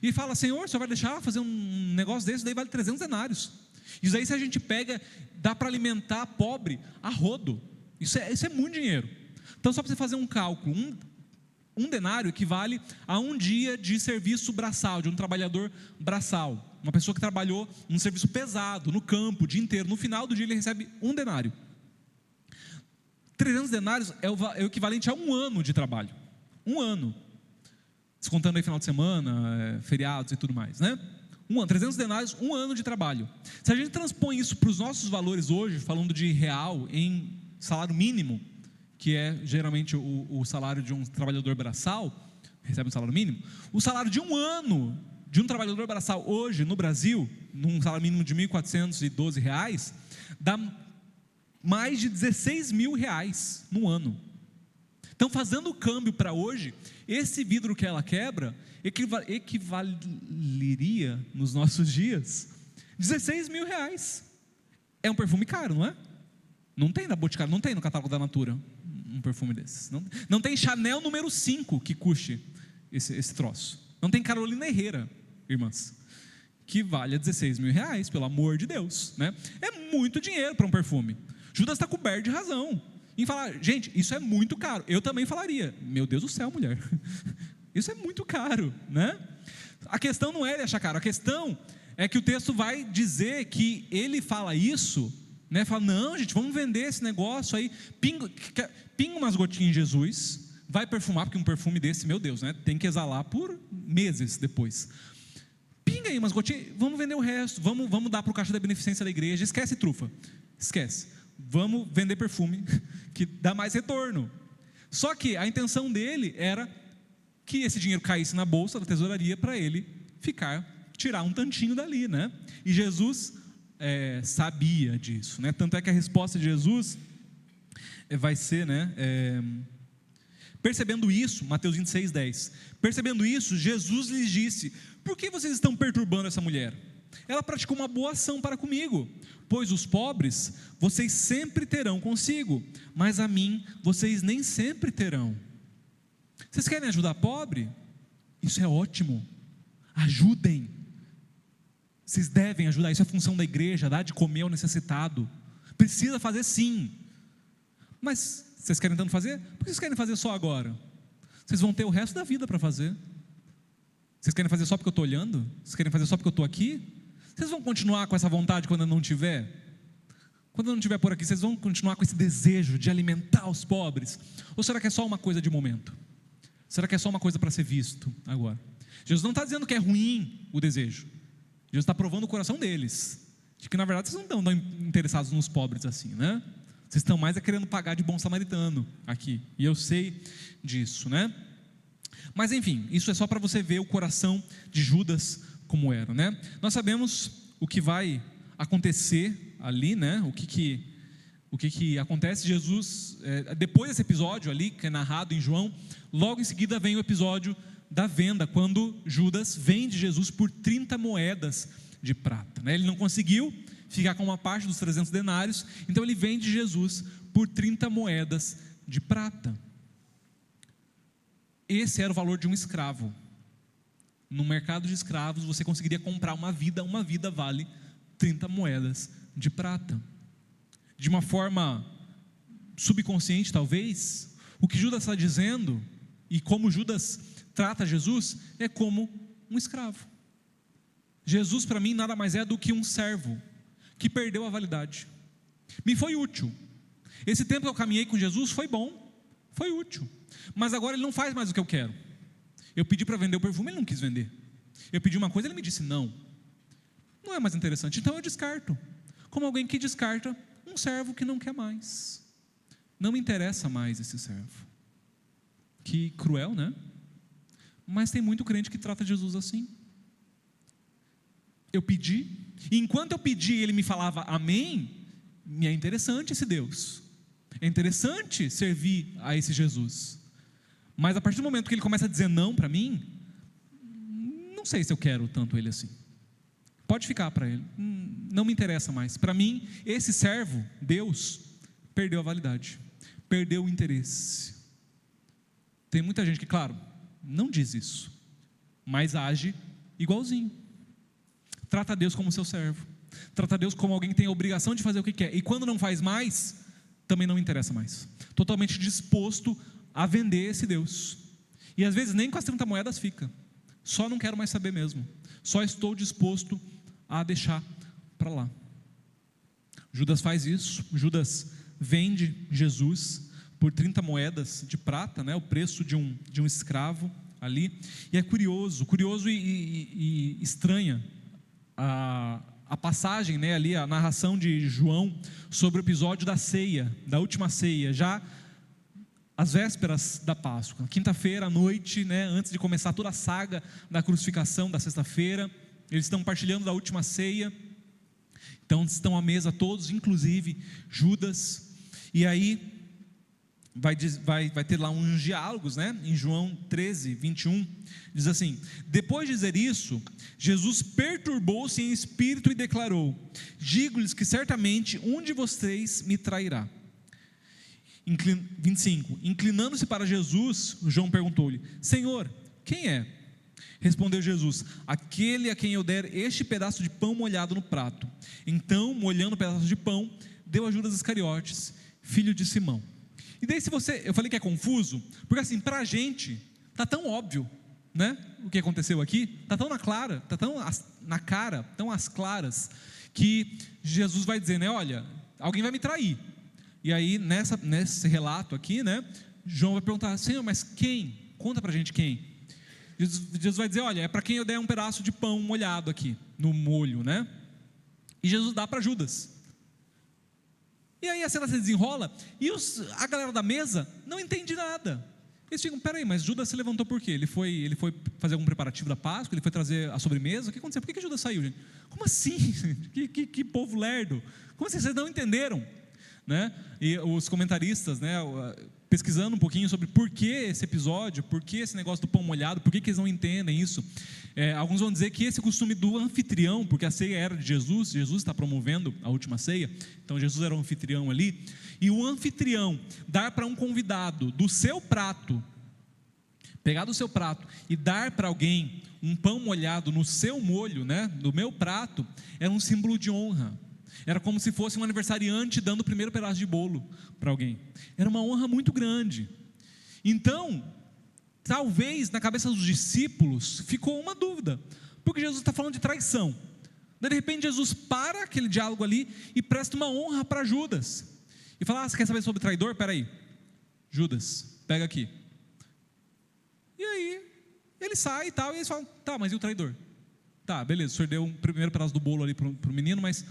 Speaker 3: e fala: Senhor, o senhor vai deixar fazer um negócio desse, daí vale 300 denários, isso aí se a gente pega, dá para alimentar pobre a rodo, isso é muito dinheiro. Então só para você fazer um cálculo, um denário equivale a um dia de serviço braçal, de um trabalhador braçal, uma pessoa que trabalhou num serviço pesado, no campo, o dia inteiro, no final do dia ele recebe um denário. 300 denários é o equivalente a um ano de trabalho, um ano, descontando aí final de semana, feriados e tudo mais, né? 300 denários, um ano de trabalho. Se a gente transpõe isso para os nossos valores hoje, falando de real em salário mínimo, que é geralmente o salário de um trabalhador braçal, recebe um salário mínimo, o salário de um ano de um trabalhador braçal hoje no Brasil, num salário mínimo de R$ 1.412, dá mais de R$16 mil no ano. Então, fazendo o câmbio para hoje, esse vidro que ela quebra equivaleria nos nossos dias R$16 mil. É um perfume caro, não é? Não tem na Boticário, não tem no catálogo da Natura um perfume desses. Não tem Chanel número 5 que custe esse troço. Não tem Carolina Herrera, irmãs, que vale R$16 mil, pelo amor de Deus, né? É muito dinheiro para um perfume. Judas está coberto de razão em falar: gente, isso é muito caro. Eu também falaria: meu Deus do céu, mulher, isso é muito caro, né? A questão não é ele achar caro, a questão é que o texto vai dizer que ele fala isso, né? Fala: não, gente, vamos vender esse negócio aí, pinga umas gotinhas em Jesus, vai perfumar, porque um perfume desse, meu Deus, né, tem que exalar por meses depois. Pinga aí umas gotinhas, vamos vender o resto, vamos dar para o caixa da beneficência da igreja, esquece trufa, esquece, vamos vender perfume, que dá mais retorno. Só que a intenção dele era que esse dinheiro caísse na bolsa da tesouraria, para ele tirar um tantinho dali, né? E Jesus sabia disso, né? Tanto é que a resposta de Jesus vai ser, né? Percebendo isso, Mateus 26:10, percebendo isso, Jesus lhes disse: por que vocês estão perturbando essa mulher? Ela praticou uma boa ação para comigo, pois os pobres vocês sempre terão consigo, mas a mim vocês nem sempre terão. Vocês querem ajudar pobre? Isso é ótimo, ajudem. Vocês devem ajudar, isso é função da igreja, dar de comer ao necessitado, precisa fazer sim. Mas vocês querem tanto fazer? Por que vocês querem fazer só agora? Vocês vão ter o resto da vida para fazer. Vocês querem fazer só porque eu estou olhando? Vocês querem fazer só porque eu estou aqui? Vocês vão continuar com essa vontade quando eu não estiver? Quando eu não estiver por aqui, vocês vão continuar com esse desejo de alimentar os pobres? Ou será que é só uma coisa de momento? Será que é só uma coisa para ser visto agora? Jesus não está dizendo que é ruim o desejo. Jesus está provando o coração deles, de que na verdade vocês não estão interessados nos pobres assim, né? Vocês estão mais querendo pagar de bom samaritano aqui, e eu sei disso, né? Mas enfim, isso é só para você ver o coração de Judas como era, né? Nós sabemos o que vai acontecer ali, né? O que acontece. Jesus, depois desse episódio ali, que é narrado em João, logo em seguida vem o episódio da venda, quando Judas vende Jesus por 30 moedas de prata, né? Ele não conseguiu ficar com uma parte dos 300 denários, então ele vende Jesus por 30 moedas de prata. Esse era o valor de um escravo. No mercado de escravos você conseguiria comprar uma vida vale 30 moedas de prata. De uma forma subconsciente talvez, o que Judas está dizendo, e como Judas trata Jesus, é como um escravo. Jesus para mim nada mais é do que um servo, que perdeu a validade. Me foi útil, esse tempo que eu caminhei com Jesus foi bom, foi útil, mas agora ele não faz mais o que eu quero. Eu pedi para vender o perfume, ele não quis vender. Eu pedi uma coisa, ele me disse não é mais interessante, então eu descarto, como alguém que descarta um servo que não quer mais. Não me interessa mais esse servo. Que cruel, né? Mas tem muito crente que trata Jesus assim. Eu pedi, e enquanto eu pedi, ele me falava amém. É interessante esse Deus, é interessante servir a esse Jesus, mas a partir do momento que ele começa a dizer não para mim, não sei se eu quero tanto ele assim. Pode ficar para ele, não me interessa mais. Para mim, esse servo, Deus, perdeu a validade, perdeu o interesse. Tem muita gente que, claro, não diz isso, mas age igualzinho. Trata Deus como seu servo, trata Deus como alguém que tem a obrigação de fazer o que quer, e quando não faz mais, também não interessa mais. Totalmente disposto a vender esse Deus, e às vezes nem com as 30 moedas fica, só não quero mais saber mesmo, só estou disposto a deixar para lá. Judas faz isso. Judas vende Jesus por 30 moedas de prata, né, o preço de um escravo ali, e é curioso e estranha a passagem, né, ali, a narração de João sobre o episódio da ceia, da última ceia, já às vésperas da Páscoa, quinta-feira à noite, né, antes de começar toda a saga da crucificação da sexta-feira, eles estão partilhando da última ceia, então estão à mesa todos, inclusive Judas, e aí vai ter lá uns diálogos, né? Em João 13, 21, diz assim: depois de dizer isso, Jesus perturbou-se em espírito e declarou: digo-lhes que certamente um de vocês me trairá. 25, inclinando-se para Jesus, João perguntou-lhe: Senhor, quem é? Respondeu Jesus: aquele a quem eu der este pedaço de pão molhado no prato. Então, molhando o pedaço de pão, deu a Judas Iscariotes, filho de Simão. E daí, eu falei que é confuso, porque assim, para a gente, está tão óbvio, né? O que aconteceu aqui, está tão na clara, está tão na cara, tão às claras, que Jesus vai dizer, né? Olha, alguém vai me trair. E aí, nesse relato aqui, né? João vai perguntar: Senhor, mas quem? Conta para a gente quem. Jesus vai dizer: olha, é para quem eu der um pedaço de pão molhado aqui, no molho, né? E Jesus dá para Judas. E aí a cena se desenrola, e a galera da mesa não entende nada. Eles ficam: peraí, mas Judas se levantou por quê? Ele foi fazer algum preparativo da Páscoa? Ele foi trazer a sobremesa? O que aconteceu? Por que Judas saiu, gente? Como assim? Que povo lerdo. Como assim? Vocês não entenderam? Né? E os comentaristas, né, pesquisando um pouquinho sobre por que esse episódio, por que esse negócio do pão molhado, por que eles não entendem isso. Alguns vão dizer que esse costume do anfitrião, porque a ceia era de Jesus está promovendo a última ceia, então Jesus era o anfitrião ali, e o anfitrião dar para um convidado do seu prato, pegar do seu prato e dar para alguém um pão molhado no seu molho, né, do meu prato, era um símbolo de honra. Era como se fosse um aniversariante dando o primeiro pedaço de bolo para alguém. Era uma honra muito grande. Então, talvez na cabeça dos discípulos ficou uma dúvida, porque Jesus está falando de traição. De repente Jesus para aquele diálogo ali e presta uma honra para Judas e fala: você quer saber sobre o traidor? Espera aí, Judas, pega aqui. E aí ele sai e tal, e eles falam: tá, mas e o traidor? Tá, beleza, o senhor deu o primeiro pedaço do bolo ali para o menino, mas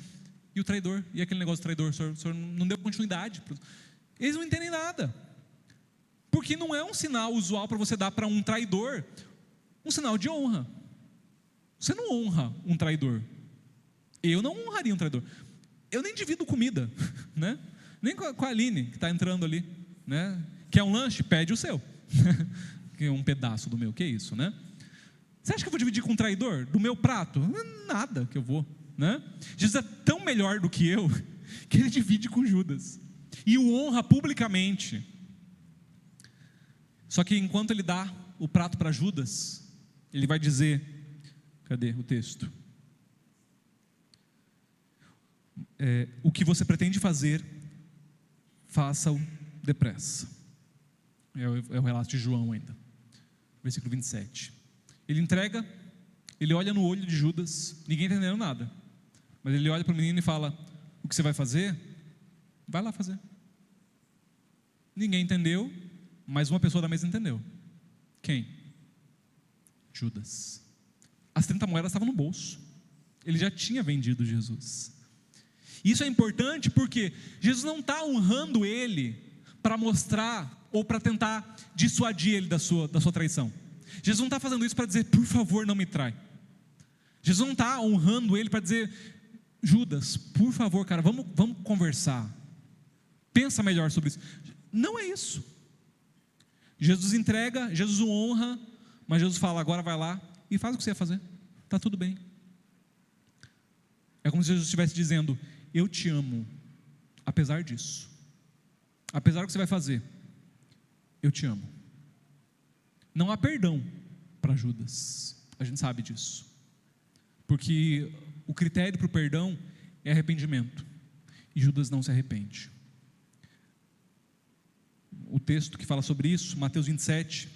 Speaker 3: e o traidor? E aquele negócio do traidor? O senhor não deu continuidade. Eles não entendem nada, porque não é um sinal usual para você dar para um traidor um sinal de honra. Você não honra um traidor. Eu não honraria um traidor. Eu nem divido comida, né? Nem com a Aline, que está entrando ali, né? Quer um lanche? Pede o seu. Que é um pedaço do meu, que é isso, né? Você acha que eu vou dividir com um traidor? Do meu prato? Nada que eu vou, né? Jesus é tão melhor do que eu, que ele divide com Judas, e o honra publicamente. Só que enquanto ele dá o prato para Judas, ele vai dizer, cadê o texto? O que você pretende fazer, faça-o depressa. É o relato de João ainda, versículo 27. Ele entrega, ele olha no olho de Judas, ninguém entendendo nada, mas ele olha para o menino e fala: o que você vai fazer? Vai lá fazer. Ninguém entendeu, mas uma pessoa da mesa entendeu. Quem? Judas. As 30 moedas estavam no bolso. Ele já tinha vendido Jesus. Isso é importante porque Jesus não está honrando ele para mostrar ou para tentar dissuadir ele da sua traição. Jesus não está fazendo isso para dizer: por favor, não me trai. Jesus não está honrando ele para dizer: Judas, por favor, cara, vamos conversar. Pensa melhor sobre isso. Não é isso. Jesus entrega, Jesus o honra, mas Jesus fala: agora vai lá e faz o que você ia fazer, está tudo bem. É como se Jesus estivesse dizendo: eu te amo, apesar disso, apesar do que você vai fazer, eu te amo. Não há perdão para Judas, a gente sabe disso, porque o critério para o perdão é arrependimento, e Judas não se arrepende. O texto que fala sobre isso, Mateus 27,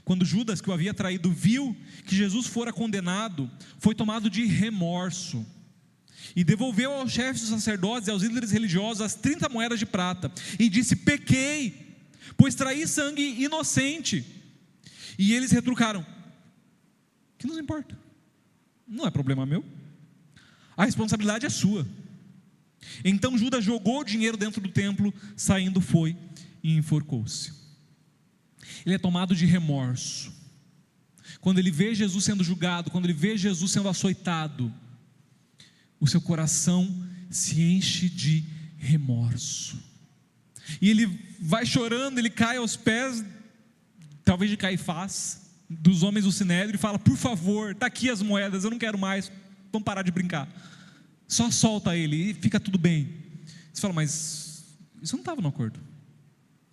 Speaker 3: quando Judas, que o havia traído, viu que Jesus fora condenado, foi tomado de remorso, e devolveu aos chefes dos sacerdotes e aos líderes religiosos as 30 moedas de prata, e disse: pequei, pois traí sangue inocente. E eles retrucaram: que nos importa? Não é problema meu, a responsabilidade é sua. Então Judas jogou o dinheiro dentro do templo, saindo foi e enforcou-se. Ele é tomado de remorso quando ele vê Jesus sendo julgado, quando ele vê Jesus sendo açoitado. O seu coração se enche de remorso, e ele vai chorando, ele cai aos pés, talvez de Caifás, dos homens do Sinédrio, e fala: por favor, está aqui as moedas, eu não quero mais, vamos parar de brincar, só solta ele e fica tudo bem. Você fala: mas isso não estava no acordo.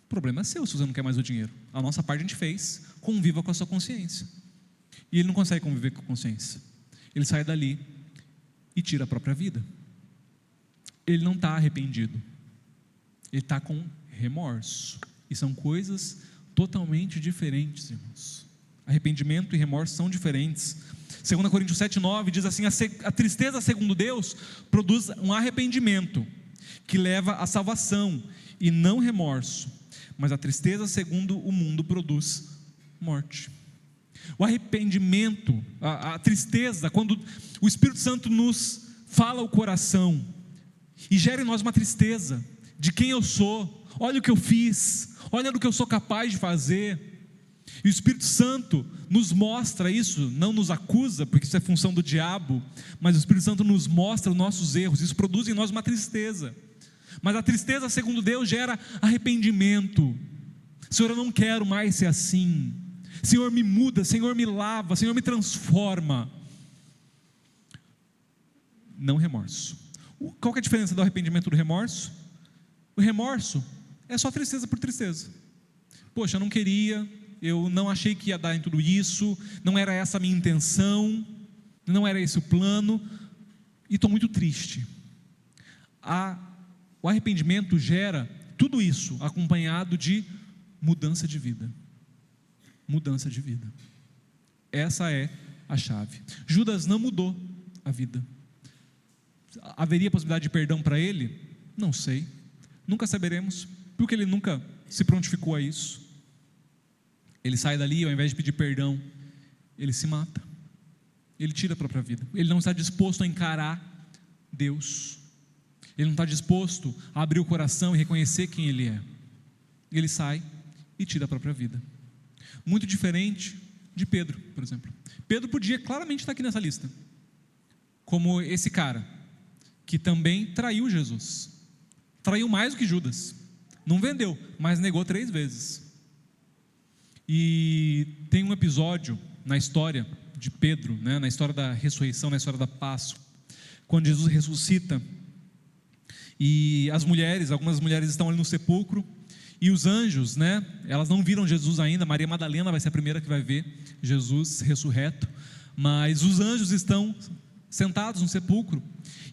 Speaker 3: O problema é seu se você não quer mais o dinheiro. A nossa parte a gente fez, conviva com a sua consciência. E ele não consegue conviver com a consciência. Ele sai dali e tira a própria vida. Ele não está arrependido, ele está com remorso. E são coisas totalmente diferentes, irmãos. Arrependimento e remorso são diferentes. 2 Coríntios 7,9 diz assim: a tristeza segundo Deus produz um arrependimento que leva à salvação e não remorso, mas a tristeza segundo o mundo produz morte. O arrependimento, a tristeza, quando o Espírito Santo nos fala o coração e gera em nós uma tristeza de quem eu sou, olha o que eu fiz, olha do que eu sou capaz de fazer, e o Espírito Santo nos mostra isso, não nos acusa, porque isso é função do diabo, mas o Espírito Santo nos mostra os nossos erros, isso produz em nós uma tristeza. Mas a tristeza segundo Deus gera arrependimento. Senhor, eu não quero mais ser assim. Senhor, me muda, Senhor, me lava, Senhor, me transforma. Não remorso. Qual que é a diferença do arrependimento e do remorso? O remorso é só tristeza por tristeza. Poxa, eu não queria, eu não achei que ia dar em tudo isso, não era essa a minha intenção, não era esse o plano, e estou muito triste. O arrependimento gera tudo isso acompanhado de mudança de vida. Mudança de vida. Essa é a chave. Judas não mudou a vida. Haveria possibilidade de perdão para ele? Não sei. Nunca saberemos, porque ele nunca se prontificou a isso. Ele sai dali, ao invés de pedir perdão, ele se mata. Ele tira a própria vida. Ele não está disposto a encarar Deus. Ele não está disposto a abrir o coração e reconhecer quem ele é. Ele sai e tira a própria vida. Muito diferente de Pedro, por exemplo. Pedro podia claramente estar aqui nessa lista, como esse cara, que também traiu Jesus. Traiu mais do que Judas. Não vendeu, mas negou 3 vezes. E tem um episódio na história de Pedro, na história da ressurreição, na história da Páscoa, quando Jesus ressuscita, e algumas mulheres estão ali no sepulcro, e os anjos, elas não viram Jesus ainda. Maria Madalena vai ser a primeira que vai ver Jesus ressurreto, mas os anjos estão sentados no sepulcro,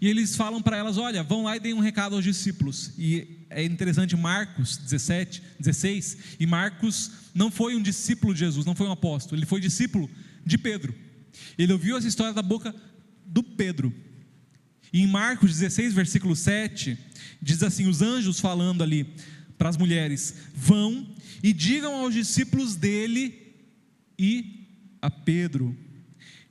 Speaker 3: e eles falam para elas: olha, vão lá e deem um recado aos discípulos. E é interessante, Marcos 17, 16, e Marcos não foi um discípulo de Jesus, não foi um apóstolo, ele foi discípulo de Pedro. Ele ouviu essa história da boca do Pedro. E em Marcos 16, versículo 7, diz assim: os anjos falando ali para as mulheres: vão e digam aos discípulos dele e a Pedro,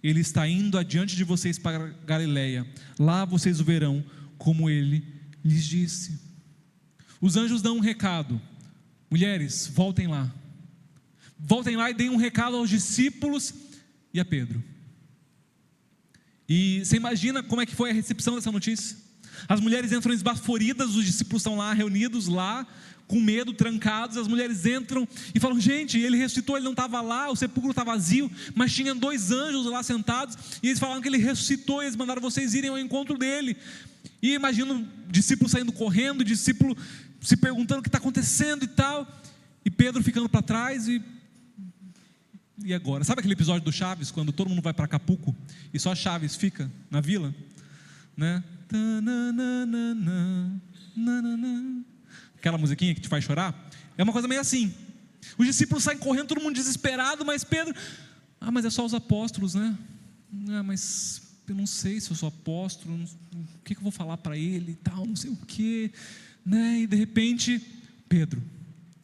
Speaker 3: ele está indo adiante de vocês para Galiléia, lá vocês o verão, como ele lhes disse. Os anjos dão um recado: mulheres, voltem lá e deem um recado aos discípulos e a Pedro. E você imagina como é que foi a recepção dessa notícia? As mulheres entram esbaforidas, os discípulos estão lá reunidos lá, com medo, trancados. As mulheres entram e falam: gente, ele ressuscitou, ele não estava lá, o sepulcro está vazio, mas tinha 2 anjos lá sentados, e eles falaram que ele ressuscitou, e eles mandaram vocês irem ao encontro dele. E imagina o discípulo saindo correndo, o discípulo se perguntando o que está acontecendo e tal, e Pedro ficando para trás. E agora? Sabe aquele episódio do Chaves, quando todo mundo vai para Acapulco e só Chaves fica na vila, né? Aquela musiquinha que te faz chorar. É uma coisa meio assim. Os discípulos saem correndo, todo mundo desesperado, mas Pedro: mas é só os apóstolos, né? Mas eu não sei se eu sou apóstolo, o que eu vou falar para ele e tal, não sei o que, né? E de repente, Pedro,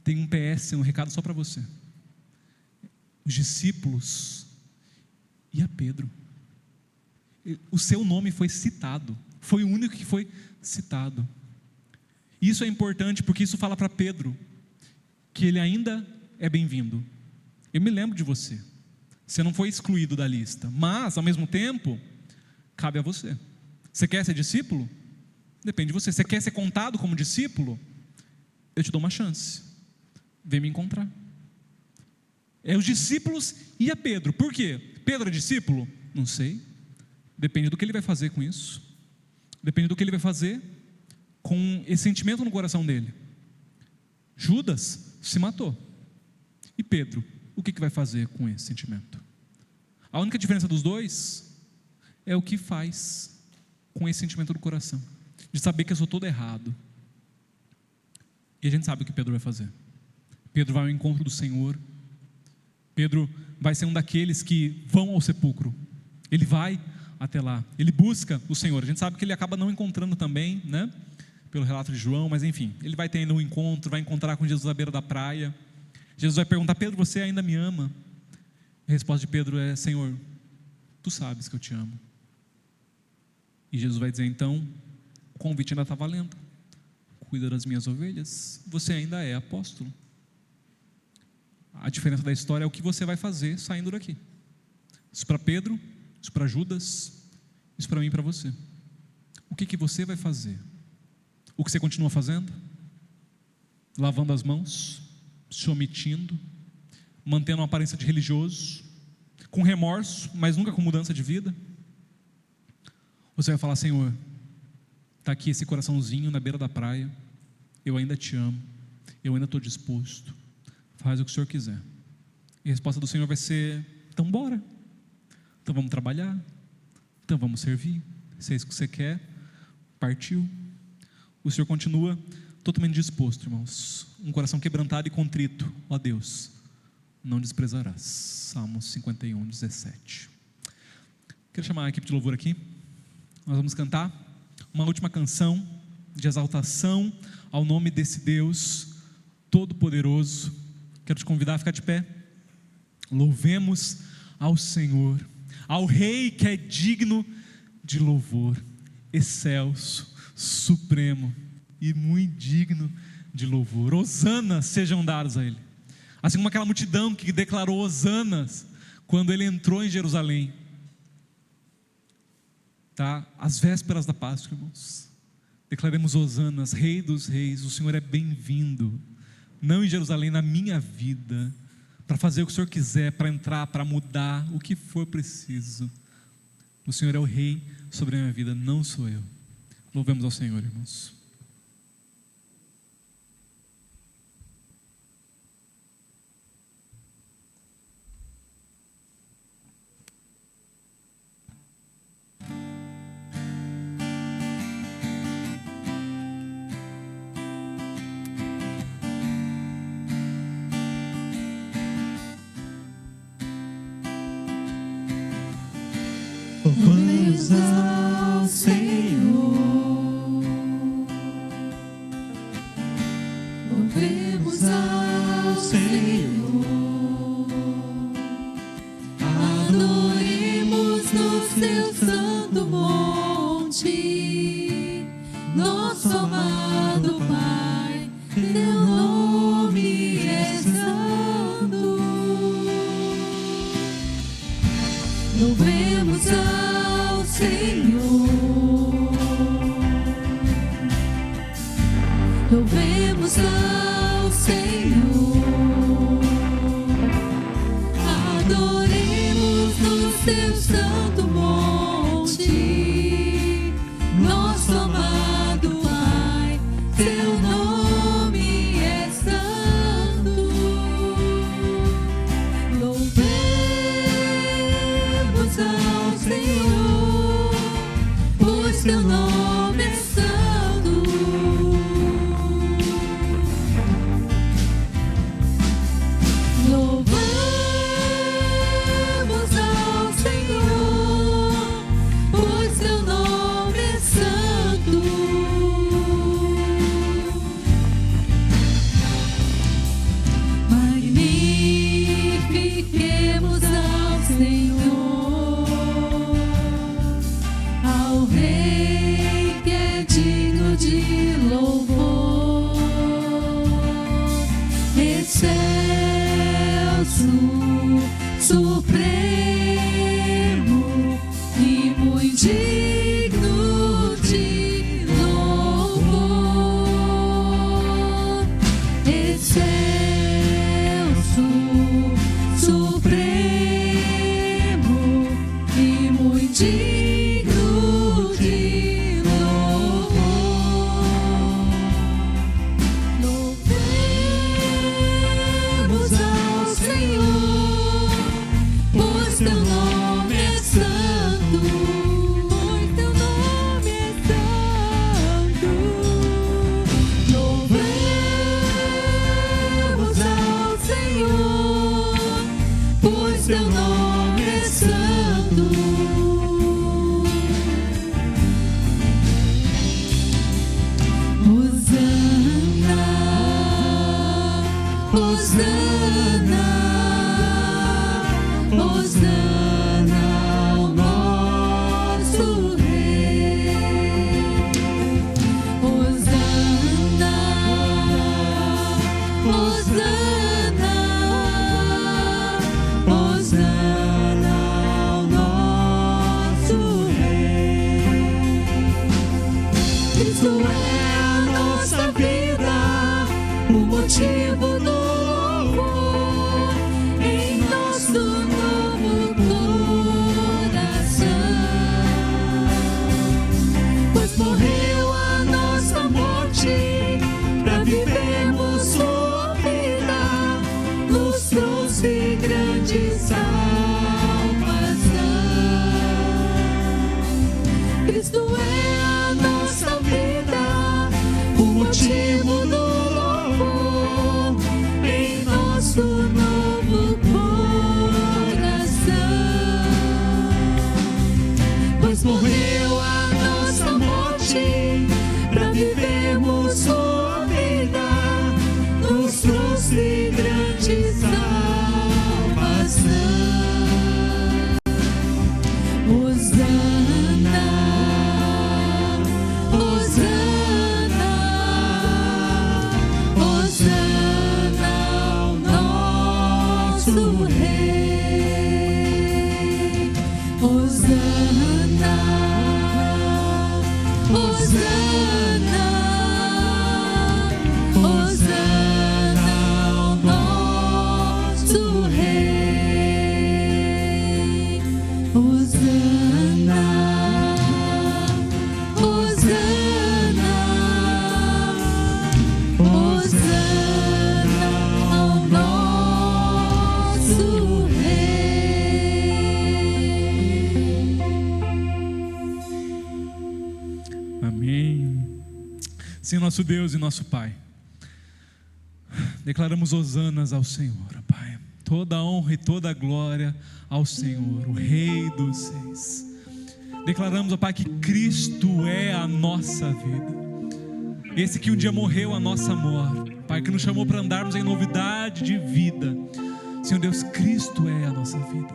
Speaker 3: tem um PS, um recado só para você. Os discípulos e a Pedro, o seu nome foi citado, foi o único que foi citado. Isso é importante porque isso fala para Pedro que ele ainda é bem-vindo. Eu me lembro de você, você não foi excluído da lista, mas ao mesmo tempo cabe a você. Você quer ser discípulo? Depende de você. Você quer ser contado como discípulo? Eu te dou uma chance, vem me encontrar. É os discípulos e a Pedro. Por quê? Pedro é discípulo? Não sei, depende do que ele vai fazer com isso, depende do que ele vai fazer com esse sentimento no coração dele. Judas se matou, e Pedro, o que vai fazer com esse sentimento? A única diferença dos dois é o que faz com esse sentimento do coração, de saber que eu sou todo errado. E a gente sabe o que Pedro vai fazer. Pedro vai ao encontro do Senhor. Pedro vai ser um daqueles que vão ao sepulcro. Ele vai até lá, ele busca o Senhor. A gente sabe que ele acaba não encontrando também, né? Pelo relato de João, mas enfim, ele vai ter ainda um encontro, vai encontrar com Jesus à beira da praia. Jesus vai perguntar: Pedro, você ainda me ama? A resposta de Pedro é: Senhor, tu sabes que eu te amo. E Jesus vai dizer: então, o convite ainda está valendo, cuida das minhas ovelhas, você ainda é apóstolo. A diferença da história é o que você vai fazer saindo daqui. Isso para Pedro, isso para Judas, isso para mim e para você. O que você vai fazer? O que você continua fazendo? Lavando as mãos, se omitindo, mantendo uma aparência de religioso, com remorso, mas nunca com mudança de vida? Você vai falar: Senhor, está aqui esse coraçãozinho na beira da praia, eu ainda te amo, eu ainda estou disposto, faz o que o Senhor quiser. E a resposta do Senhor vai ser: então bora, então vamos trabalhar, então vamos servir, se é isso que você quer, partiu. O Senhor continua totalmente disposto, irmãos. Um coração quebrantado e contrito, ó Deus, não desprezarás. Salmos 51, 17. Quero chamar a equipe de louvor aqui. Nós vamos cantar uma última canção de exaltação ao nome desse Deus Todo-Poderoso. Quero te convidar a ficar de pé. Louvemos ao Senhor, ao Rei que é digno de louvor, excelso, supremo e muito digno de louvor. Hosanas sejam dados a Ele. Assim como aquela multidão que declarou hosanas quando Ele entrou em Jerusalém, tá? Às vésperas da Páscoa, irmãos, declaremos hosanas, Rei dos Reis. O Senhor é bem-vindo, não em Jerusalém, na minha vida, para fazer o que o Senhor quiser, para entrar, para mudar o que for preciso. O Senhor é o Rei sobre a minha vida, não sou eu. Louvemos ao Senhor, irmãos.
Speaker 7: Louvemos ao Senhor. Louvemos ao Senhor. Adoremos no seu santo monte, nosso amado Pai, teu nome é santo. Louvemos ao Senhor. Louvemos ao Senhor. Adoremos no seu santo monte, nosso amado Pai, teu nome é santo. Louvemos ao Senhor, pois teu nome é santo. Louvamos ao Senhor, pois teu nome é santo. Magnifiquemos ao Senhor, ao Rei que é digno de louvor. Excelso, supremo e muito digno de louvor. Excelso, supremo e muito digno de louvor. Louvemos ao Senhor, pois teu nome é santo. Pois teu nome é santo. Louvemos ao Senhor, pois teu nome é santo. Hosana, Hosana, Hosana ao nosso Rei. Hosana, Hosana, Hosana ao nosso Rei. Cristo é a nossa vida, o motivo do louvor em nosso novo coração. Pois morreu a nossa morte para vivermos sua vida, nos trouxe grande salvação. Cristo é a nossa vida, o motivo do louvor em nosso novo coração. Pois morreu a nossa morte para vivermos sua vida, nos trouxe grande salvação. Hosana, Hosana, Hosana ao nosso Rei. Hosana, Hosana, Hosana ao nosso Rei. Hosana, Hosana, Hosana ao nosso Rei.
Speaker 3: Amém. Senhor nosso Deus e nosso Pai, declaramos hosanas ao Senhor, Pai. Toda a honra e toda a glória ao Senhor, o Rei dos Reis. Declaramos, ó Pai, que Cristo é a nossa vida. Esse que um dia morreu a nossa morte, Pai, que nos chamou para andarmos em novidade de vida. Senhor Deus, Cristo é a nossa vida.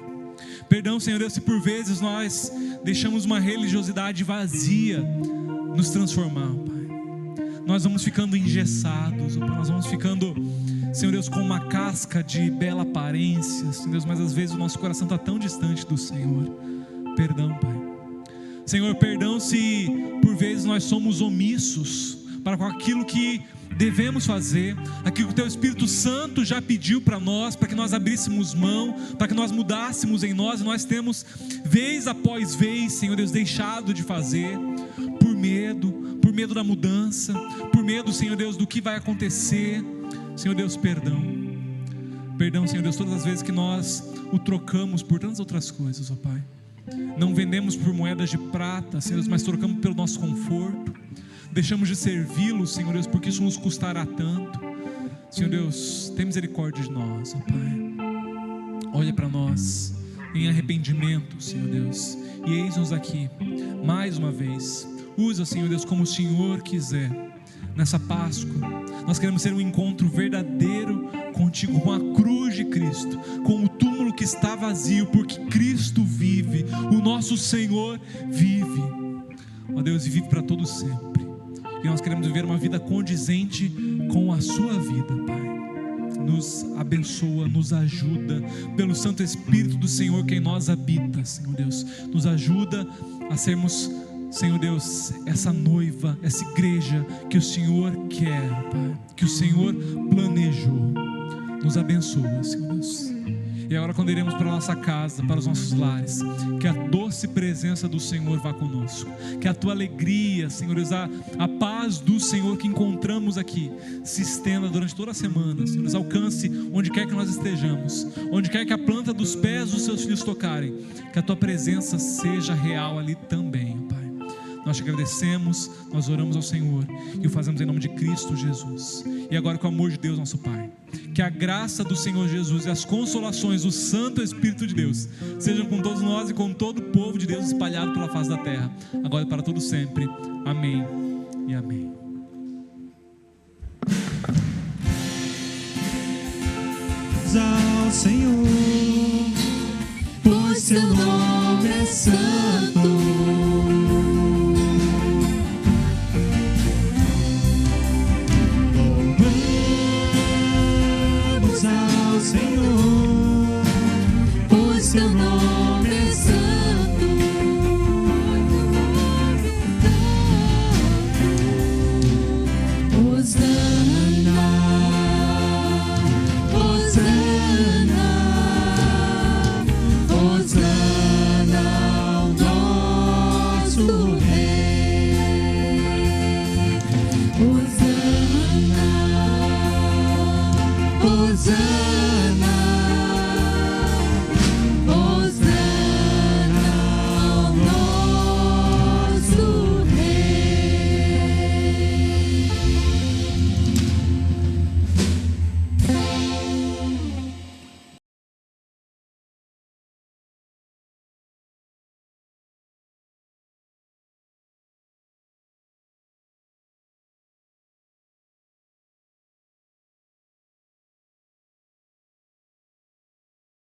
Speaker 3: Perdão, Senhor Deus, se por vezes nós deixamos uma religiosidade vazia nos transformar, Pai. Nós vamos ficando engessados, Pai. Nós vamos ficando, Senhor Deus, com uma casca de bela aparência, Senhor Deus, mas às vezes o nosso coração está tão distante do Senhor. Perdão, Pai. Senhor, perdão se por vezes nós somos omissos para com aquilo que devemos fazer, aquilo que o Teu Espírito Santo já pediu para nós, para que nós abríssemos mão, para que nós mudássemos em nós, e nós temos vez após vez, Senhor Deus, deixado de fazer, por medo da mudança, por medo, Senhor Deus, do que vai acontecer. Senhor Deus, perdão, Senhor Deus, todas as vezes que nós o trocamos por tantas outras coisas, ó Pai. Não vendemos por moedas de prata, Senhor Deus, mas trocamos pelo nosso conforto. Deixamos de servi-lo, Senhor Deus, porque isso nos custará tanto. Senhor Deus, tem misericórdia de nós, ó Pai. Olha para nós em arrependimento, Senhor Deus, e eis-nos aqui mais uma vez. Usa, Senhor Deus, como o Senhor quiser. Nessa Páscoa, nós queremos ter um encontro verdadeiro contigo, com a cruz de Cristo, com o túmulo que está vazio, porque Cristo vive, o nosso Senhor vive, ó Deus, e vive para todo sempre. E nós queremos viver uma vida condizente com a sua vida, Pai. Nos abençoa, nos ajuda, pelo Santo Espírito do Senhor que em nós habita, Senhor Deus. Nos ajuda a sermos, Senhor Deus, essa noiva, essa igreja que o Senhor quer, Pai, que o Senhor planejou. Nos abençoa, Senhor Deus. E agora, quando iremos para a nossa casa, para os nossos lares, que a doce presença do Senhor vá conosco, que a tua alegria, Senhor Deus, a paz do Senhor que encontramos aqui se estenda durante toda a semana, Senhor Deus, alcance onde quer que nós estejamos, onde quer que a planta dos pés dos seus filhos tocarem, que a tua presença seja real ali também, Pai. Nós te agradecemos, nós oramos ao Senhor e o fazemos em nome de Cristo Jesus. E agora, com o amor de Deus, nosso Pai, que a graça do Senhor Jesus e as consolações do Santo Espírito de Deus sejam com todos nós e com todo o povo de Deus espalhado pela face da terra, agora e para todo sempre. Amém e amém.
Speaker 2: Ao Senhor,
Speaker 7: pois seu nome é santo.